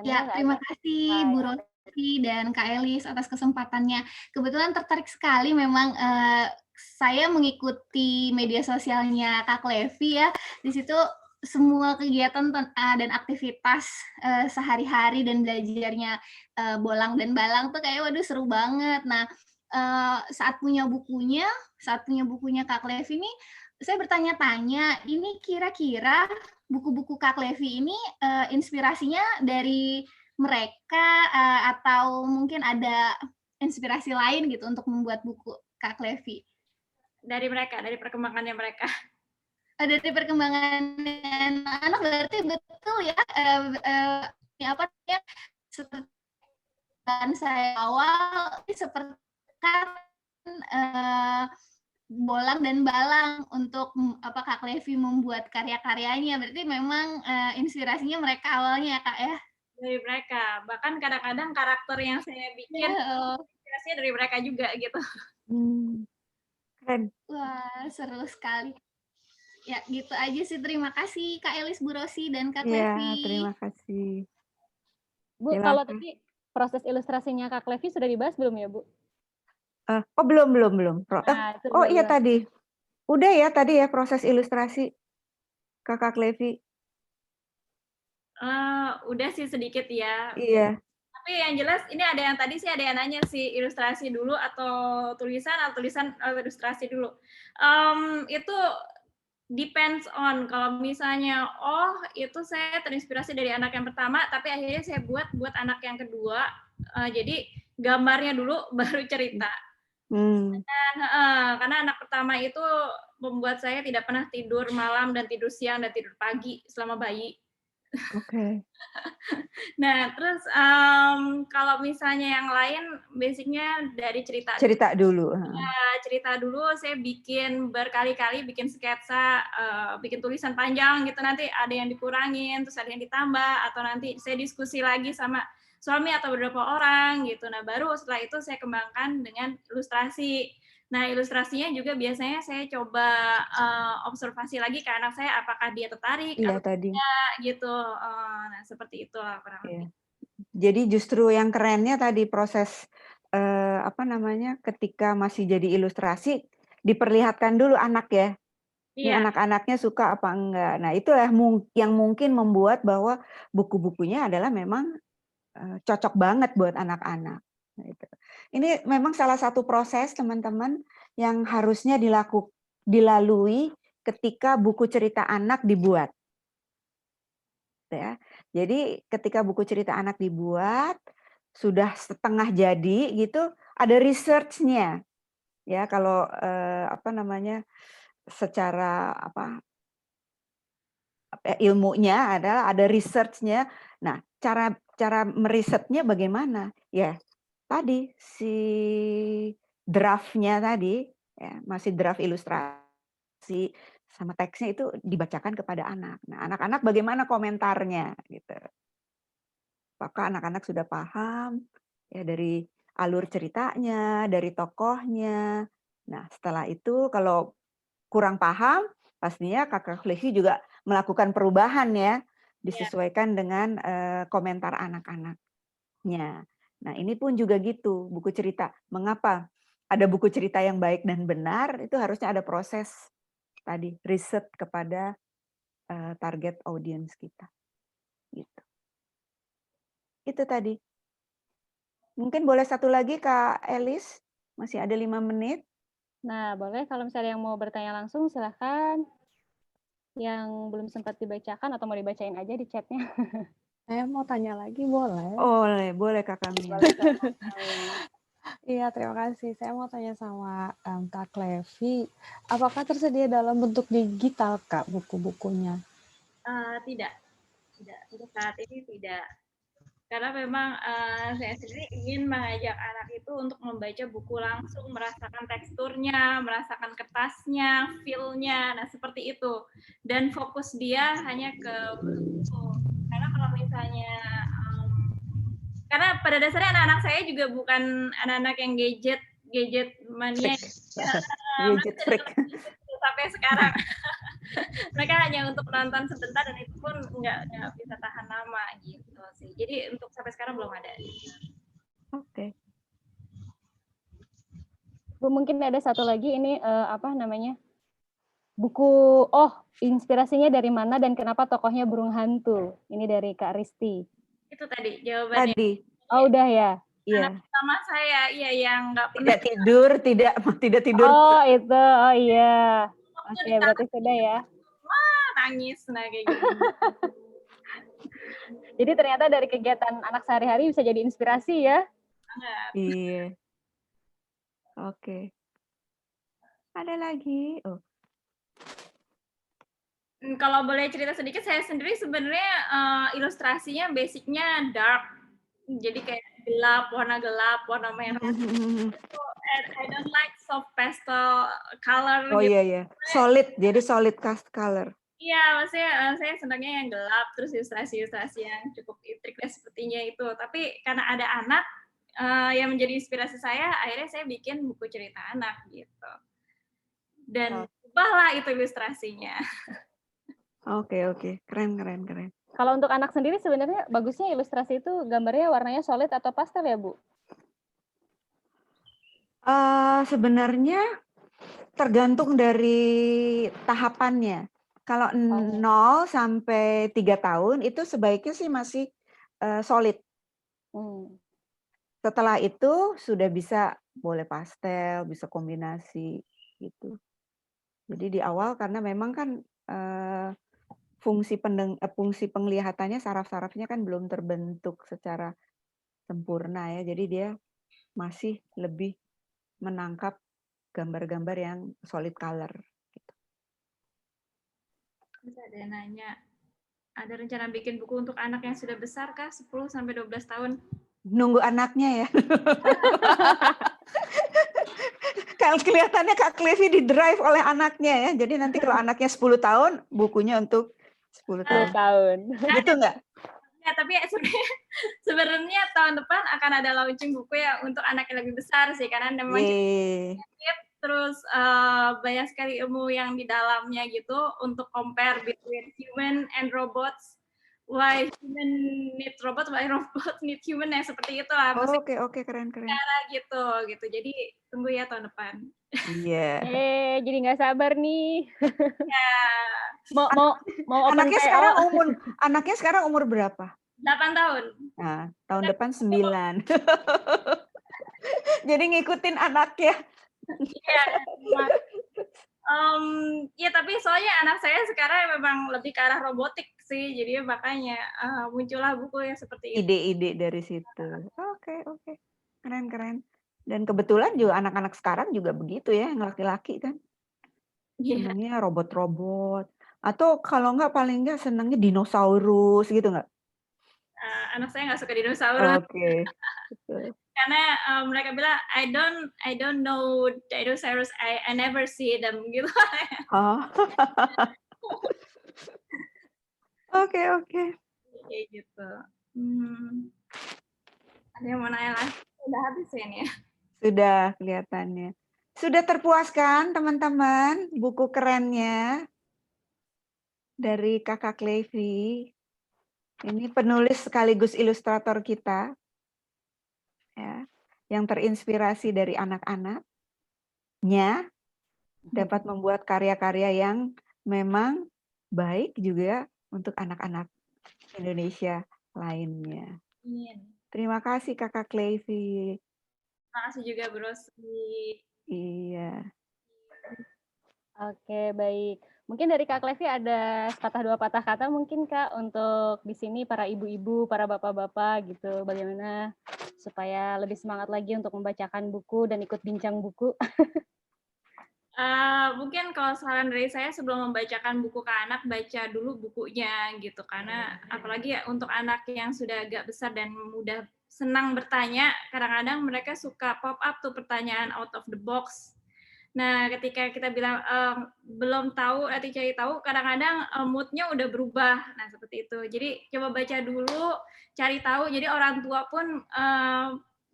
Ya, terima kasih Bu Rosi dan Kak Elis atas kesempatannya. Kebetulan tertarik sekali memang saya mengikuti media sosialnya Kak Clevi ya. Di situ semua kegiatan dan aktivitas sehari-hari dan belajarnya Bolang dan Balang tuh kayak waduh seru banget. Nah, saat punya bukunya Kak Levi ini, saya bertanya-tanya, ini kira-kira buku-buku Kak Levi ini inspirasinya dari mereka atau mungkin ada inspirasi lain gitu untuk membuat buku Kak Levi? Dari mereka, dari perkembangannya mereka. Dari perkembangan anak berarti betul ya, apa ya, seperti kan saya awal seperti kan bolang dan balang untuk Kak Levi membuat karya-karyanya. Berarti memang inspirasinya mereka awalnya ya Kak ya? Dari mereka. Bahkan kadang-kadang karakter yang saya bikin inspirasinya dari mereka juga gitu. Keren. Wah, seru sekali. Ya, gitu aja sih. Terima kasih Kak Elis, Bu Rosi, dan Kak Iya, Levi. terima kasih. Bu, kalau tadi proses ilustrasinya Kak Levi sudah dibahas belum ya, Bu? Oh, belum. Oh iya tadi. Udah ya tadi ya proses ilustrasi Kakak Levi. Udah sih sedikit ya. Iya. Tapi yang jelas ini ada yang tadi sih ada yang nanya sih ilustrasi dulu atau tulisan atau ilustrasi dulu. Itu depends on, kalau misalnya itu saya terinspirasi dari anak yang pertama tapi akhirnya saya buat anak yang kedua, jadi gambarnya dulu baru cerita. Karena anak pertama itu membuat saya tidak pernah tidur malam dan tidur siang dan tidur pagi selama bayi. Oke. Nah, terus kalau misalnya yang lain, basicnya dari cerita. Cerita dulu. Ya, cerita dulu. Saya bikin berkali-kali, bikin sketsa, bikin tulisan panjang gitu. Nanti ada yang dikurangin, terus ada yang ditambah, atau nanti saya diskusi lagi sama suami atau beberapa orang gitu. Nah, baru setelah itu saya kembangkan dengan ilustrasi. Nah, ilustrasinya juga biasanya saya coba observasi lagi ke anak saya, apakah dia tertarik atau tidak gitu. Nah, seperti itu lah kurang lebih. Jadi justru yang kerennya tadi proses ketika masih jadi ilustrasi diperlihatkan dulu anak ya. Ini anak-anaknya suka apa enggak. Nah, itu yang mungkin membuat bahwa buku-bukunya adalah memang cocok banget buat anak-anak. Ini memang salah satu proses teman-teman yang harusnya dilalui ketika buku cerita anak dibuat. Ya. Jadi ketika buku cerita anak dibuat sudah setengah jadi gitu, ada research-nya. Ya, kalau secara ilmunya adalah ada research-nya. Nah, cara merisetnya bagaimana? Ya, tadi si draft-nya tadi ya, masih draft ilustrasi sama teksnya itu dibacakan kepada anak. Nah, anak-anak bagaimana komentarnya gitu. Apakah anak-anak sudah paham ya dari alur ceritanya, dari tokohnya. Nah, setelah itu kalau kurang paham, pastinya Kakak Levi juga melakukan perubahan ya, disesuaikan dengan komentar anak-anaknya. Nah, ini pun juga gitu, buku cerita. Mengapa ada buku cerita yang baik dan benar, itu harusnya ada proses tadi, riset kepada target audience kita. Gitu. Itu tadi. Mungkin boleh satu lagi Kak Elis, masih ada 5 menit. Nah, boleh kalau misalnya yang mau bertanya langsung silahkan. Yang belum sempat dibacakan atau mau dibacain aja di chatnya. Saya mau tanya lagi boleh? Boleh Kakak Mia. Iya, terima kasih. Saya mau tanya sama Kak Levi, apakah tersedia dalam bentuk digital Kak buku-bukunya? Tidak, untuk saat ini tidak. Karena memang saya sendiri ingin mengajak anak itu untuk membaca buku langsung, merasakan teksturnya, merasakan kertasnya, feel-nya, nah seperti itu. Dan fokus dia hanya ke buku. Karena kalau misalnya, karena pada dasarnya anak-anak saya juga bukan anak-anak yang gadget mania. Gadget freak. Sampai sekarang. Mereka hanya untuk nonton sebentar dan itu pun nggak bisa tahan lama gitu sih. Jadi untuk sampai sekarang belum ada. Oke. Bu, mungkin ada satu lagi ini buku inspirasinya dari mana dan kenapa tokohnya burung hantu? Ini dari Kak Risti. Itu tadi jawabannya. Tadi. Oh, udah ya. Iya. anak pertama saya, iya yang nggak pernah Tidak tidur, tidak tidur. Oh, itu. Oh iya. waktu Oke, berarti sudah ya. wah nangis, nah kayak gitu. Jadi ternyata dari kegiatan anak sehari-hari bisa jadi inspirasi ya. Banget. Iya. Oke. Ada lagi? Oh, Kalau boleh cerita sedikit, saya sendiri sebenarnya ilustrasinya basicnya dark, jadi kayak gelap, warna merah. I don't like soft pastel color oh gitu. iya ya. Solid, jadi solid cast color. Iya, maksudnya saya senangnya yang gelap, terus ilustrasi-ilustrasi yang cukup intriknya sepertinya itu. Tapi karena ada anak yang menjadi inspirasi saya, akhirnya saya bikin buku cerita anak gitu. Dan ubahlah itu ilustrasinya. Oke. Keren. Kalau untuk anak sendiri sebenarnya bagusnya ilustrasi itu gambarnya warnanya solid atau pastel ya, Bu? Sebenarnya tergantung dari tahapannya. Kalau 0 sampai 3 tahun itu sebaiknya sih masih solid. Setelah itu sudah bisa boleh pastel, bisa kombinasi gitu. Jadi di awal karena memang kan fungsi penglihatannya, saraf-sarafnya kan belum terbentuk secara sempurna ya. Jadi dia masih lebih menangkap gambar-gambar yang solid color. Gitu. Bisa ada yang nanya, ada rencana bikin buku untuk anak yang sudah besar kah? 10 sampai 12 tahun? Nunggu anaknya ya. Kelihatannya Kak Clevi di drive oleh anaknya ya. Jadi nanti kalau anaknya 10 tahun, bukunya untuk 10 tahun. Gitu nggak? Ya, tapi sebenarnya tahun depan akan ada launching buku ya untuk anak yang lebih besar sih, karena memang terus banyak sekali ilmu yang di dalamnya gitu untuk compare between human and robots. Why human need robot, why robot need human, yang seperti itu lah. Oke, keren. Cara gitu. Jadi tunggu ya tahun depan. Iya. Jadi nggak sabar nih. Ya. Mau Anaknya sekarang umur berapa? 8 tahun. Nah, tahun depan 9. Jadi ngikutin anaknya. Ya tapi soalnya anak saya sekarang memang lebih ke arah robotik sih, jadi makanya muncullah buku yang seperti itu. Ide-ide dari situ. Oke. Keren. Dan kebetulan juga anak-anak sekarang juga begitu ya, yang laki-laki kan. Senangnya robot-robot. Atau kalau nggak paling nggak senangnya dinosaurus gitu nggak? Anak saya nggak suka dinosaurus. Oke. Karena mereka bilang I don't know dinosaurs, I never see them gitu. Oke. Kayak gitu. Ada yang mau nanya lagi? Udah habis ya ini ya? Sudah kelihatannya. Sudah terpuaskan teman-teman buku kerennya dari Kakak Clevi. Ini penulis sekaligus ilustrator kita. Ya, yang terinspirasi dari anak-anaknya dapat membuat karya-karya yang memang baik juga untuk anak-anak Indonesia lainnya. Terima kasih Kakak Clevi. Terima kasih juga Bu Rosi. Iya. Oke, baik. Mungkin dari Kak Clevi ada sepatah dua patah kata mungkin Kak untuk di sini para ibu-ibu, para bapak-bapak gitu, bagaimana supaya lebih semangat lagi untuk membacakan buku dan ikut bincang buku. Mungkin kalau saran dari saya sebelum membacakan buku ke anak, baca dulu bukunya gitu, karena apalagi ya untuk anak yang sudah agak besar dan mudah senang bertanya, kadang-kadang mereka suka pop up tuh pertanyaan out of the box. Nah, ketika kita bilang belum tahu, nanti cari tahu, kadang-kadang mood-nya udah berubah. Nah, seperti itu. Jadi coba baca dulu, cari tahu. Jadi orang tua pun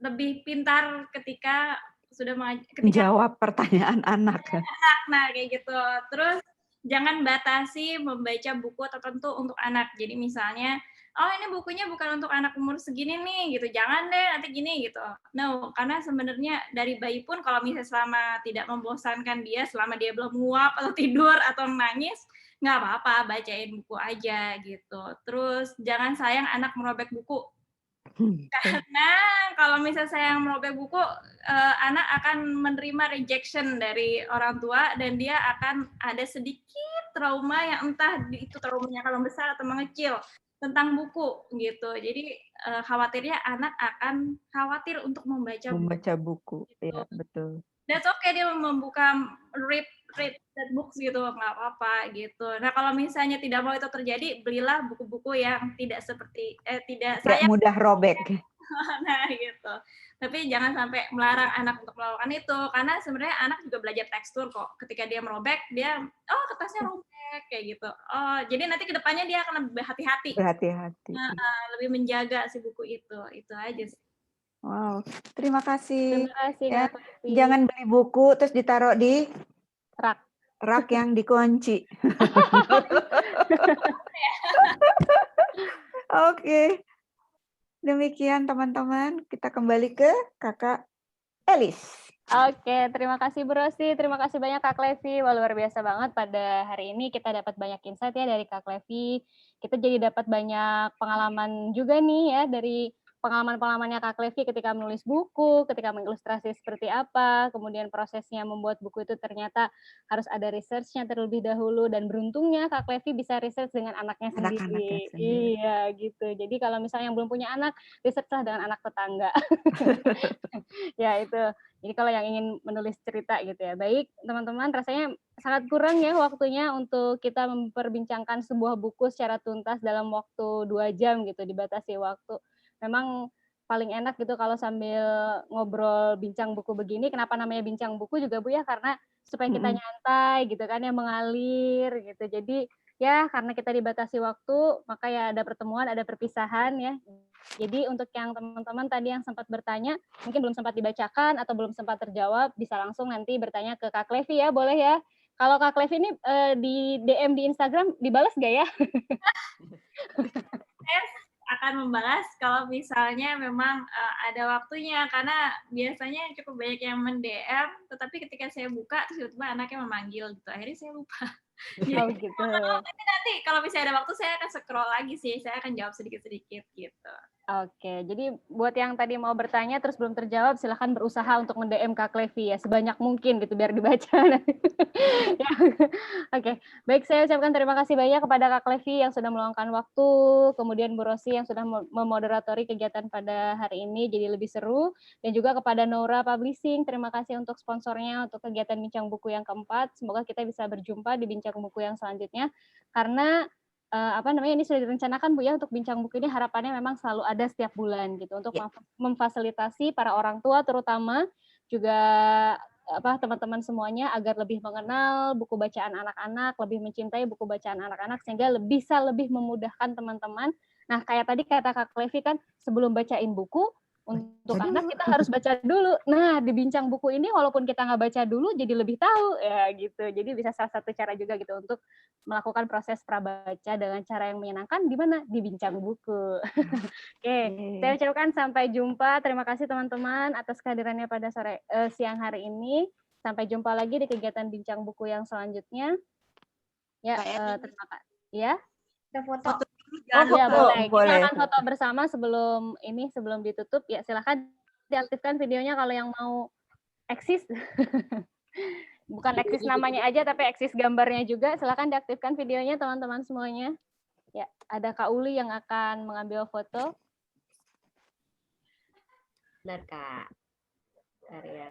lebih pintar ketika sudah menjawab pertanyaan anak. Nah, kayak gitu. Terus jangan batasi membaca buku tertentu untuk anak. Jadi misalnya, oh ini bukunya bukan untuk anak umur segini nih, gitu. Jangan deh nanti gini gitu. No, karena sebenarnya dari bayi pun kalau misalnya selama tidak membosankan dia, selama dia belum nguap atau tidur atau nangis, nggak apa-apa, bacain buku aja gitu. Terus jangan sayang anak merobek buku. Karena kalau misalnya saya yang merobek buku, anak akan menerima rejection dari orang tua dan dia akan ada sedikit trauma yang entah itu traumanya kalau besar atau mengecil tentang buku gitu. Jadi khawatirnya anak akan khawatir untuk membaca buku. Membaca buku, Gitu. ya betul. That's okay dia membuka read that books gitu, nggak apa-apa gitu. Nah kalau misalnya tidak mau itu terjadi, belilah buku-buku yang tidak seperti tidak Tidak saya mudah robek. nah gitu. Tapi jangan sampai melarang anak untuk melakukan itu, karena sebenarnya anak juga belajar tekstur kok. Ketika dia merobek, dia oh kertasnya robek kayak gitu. Oh jadi nanti kedepannya dia akan lebih hati-hati, Berhati-hati. lebih menjaga si buku itu aja sih. Wow, terima kasih. Terima kasih Ya, Kak Klevi. jangan beli buku terus ditaruh di rak yang dikunci. Oke. Demikian teman-teman, kita kembali ke Kakak Elis. Oke, terima kasih Bu Rosi, terima kasih banyak Kak Klevi. Wah, luar biasa banget pada hari ini kita dapat banyak insight ya dari Kak Klevi. Kita jadi dapat banyak pengalaman juga nih ya dari pengalaman-pengalamannya Kak Klevi ketika menulis buku, ketika mengilustrasi seperti apa, kemudian prosesnya membuat buku itu ternyata harus ada research-nya terlebih dahulu, dan beruntungnya Kak Klevi bisa research dengan anaknya sendiri. Iya, gitu. Jadi kalau misalnya yang belum punya anak, research-lah dengan anak tetangga. Ya, itu. Jadi kalau yang ingin menulis cerita gitu ya. Baik, teman-teman, rasanya sangat kurang ya waktunya untuk kita memperbincangkan sebuah buku secara tuntas dalam waktu 2 jam gitu, dibatasi waktu. Memang paling enak gitu kalau sambil ngobrol bincang buku begini. Kenapa namanya bincang buku juga Bu ya, karena supaya kita nyantai gitu kan ya, mengalir gitu. Jadi ya karena kita dibatasi waktu, maka ya ada pertemuan, ada perpisahan ya. Jadi untuk yang teman-teman tadi yang sempat bertanya, mungkin belum sempat dibacakan atau belum sempat terjawab, bisa langsung nanti bertanya ke Kak Klevi ya, boleh ya? Kalau Kak Klevi ini di DM di Instagram dibalas nggak ya? Akan membalas kalau misalnya memang ada waktunya, karena biasanya cukup banyak yang men-DM, tetapi ketika saya buka terus tiba-tiba anaknya memanggil gitu, akhirnya saya lupa. Jadi gitu. Tapi nanti kalau misalnya ada waktu saya akan scroll lagi sih, saya akan jawab sedikit-sedikit gitu. Oke, jadi buat yang tadi mau bertanya terus belum terjawab, silahkan berusaha untuk nge-DM Kak Klevi ya, sebanyak mungkin gitu biar dibaca. Ya. Oke, baik, saya ucapkan terima kasih banyak kepada Kak Klevi yang sudah meluangkan waktu, kemudian Bu Rosi yang sudah memoderatori kegiatan pada hari ini jadi lebih seru, dan juga kepada Nora Publishing, terima kasih untuk sponsornya untuk kegiatan Bincang Buku yang keempat. Semoga kita bisa berjumpa di Bincang Buku yang selanjutnya, karena ini sudah direncanakan Bu ya, untuk bincang buku ini harapannya memang selalu ada setiap bulan gitu untuk memfasilitasi para orang tua terutama juga teman-teman semuanya agar lebih mengenal buku bacaan anak-anak, lebih mencintai buku bacaan anak-anak sehingga bisa lebih memudahkan teman-teman. Nah, kayak tadi kata Kak Klevi kan, sebelum bacain buku untuk anak kita harus baca dulu. Nah, di bincang buku ini walaupun kita nggak baca dulu jadi lebih tahu ya gitu. Jadi bisa salah satu cara juga gitu untuk melakukan proses prabaca dengan cara yang menyenangkan di mana? Di bincang buku. Oke, saya ucapkan sampai jumpa. Terima kasih teman-teman atas kehadirannya pada siang hari ini. Sampai jumpa lagi di kegiatan bincang buku yang selanjutnya. Ya, terima kasih. Ya. Foto. Ya, boleh. Kita akan foto bersama sebelum ditutup. Ya, silakan diaktifkan videonya kalau yang mau eksis. Bukan eksis namanya aja, tapi eksis gambarnya juga. Silakan diaktifkan videonya teman-teman semuanya. Ya, ada Kak Uli yang akan mengambil foto. Benar, Kak. Area.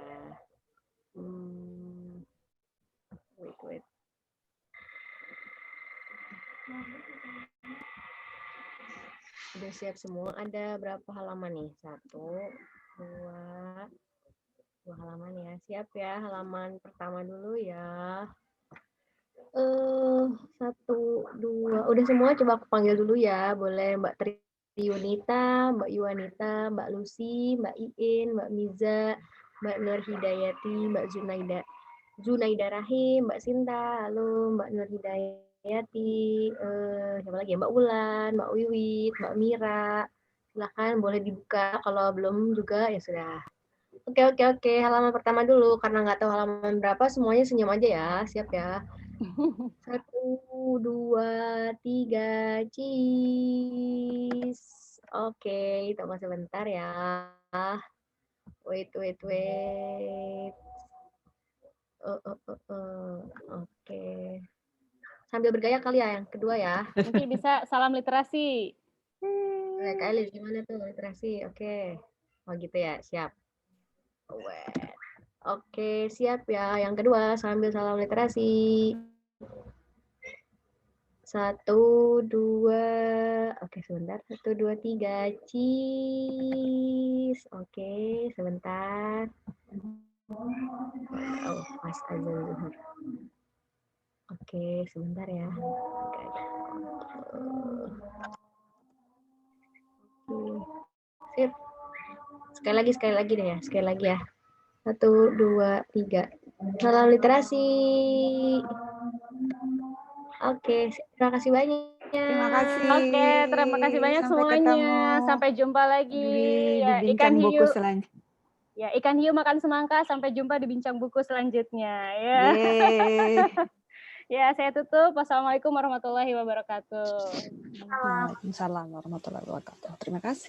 Wait. Udah siap semua. Ada berapa halaman nih? 1, 2 halaman ya. Siap ya. Halaman pertama dulu ya. 1, 2. Udah semua, coba aku panggil dulu ya. Boleh Mbak Tri Yunita, Mbak Yuwanita, Mbak Lucy, Mbak Iin, Mbak Miza, Mbak Nur Hidayati, Mbak Zunaida Rahim, Mbak Sinta, halo Mbak Nur Hidayati, siapa lagi ya, Mbak Ulan, Mbak Wiwit, Mbak Mira, silahkan boleh dibuka, kalau belum juga ya sudah. Oke, halaman pertama dulu, karena nggak tahu halaman berapa, semuanya senyum aja ya, siap ya. 1, 2, 3, cheese. Oke, tunggu sebentar ya. Wait. Oke. Sambil bergaya kali ya yang kedua ya. Nanti bisa salam literasi. Kak Elis, gimana tuh literasi? Oke. Oh gitu ya, siap. Oke, siap ya. Yang kedua, sambil salam literasi. 1, 2, oke sebentar. 1, 2, 3, cheese. Oke, sebentar. Oh, pas azan zuhur. Oke, sebentar ya. Sip. Sekali lagi deh ya. Sekali lagi ya. 1, 2, 3. Salam literasi. Oke, terima kasih banyak. Terima kasih. Oke, terima kasih banyak Sampai semuanya. ketemu Sampai jumpa lagi. di Ya, bincang buku selanjutnya. Ya, ikan hiu makan semangka. Sampai jumpa di bincang buku selanjutnya. Ya. Yeay. Ya, saya tutup. Wassalamualaikum warahmatullahi wabarakatuh. Waalaikumsalam warahmatullahi wabarakatuh. Terima kasih.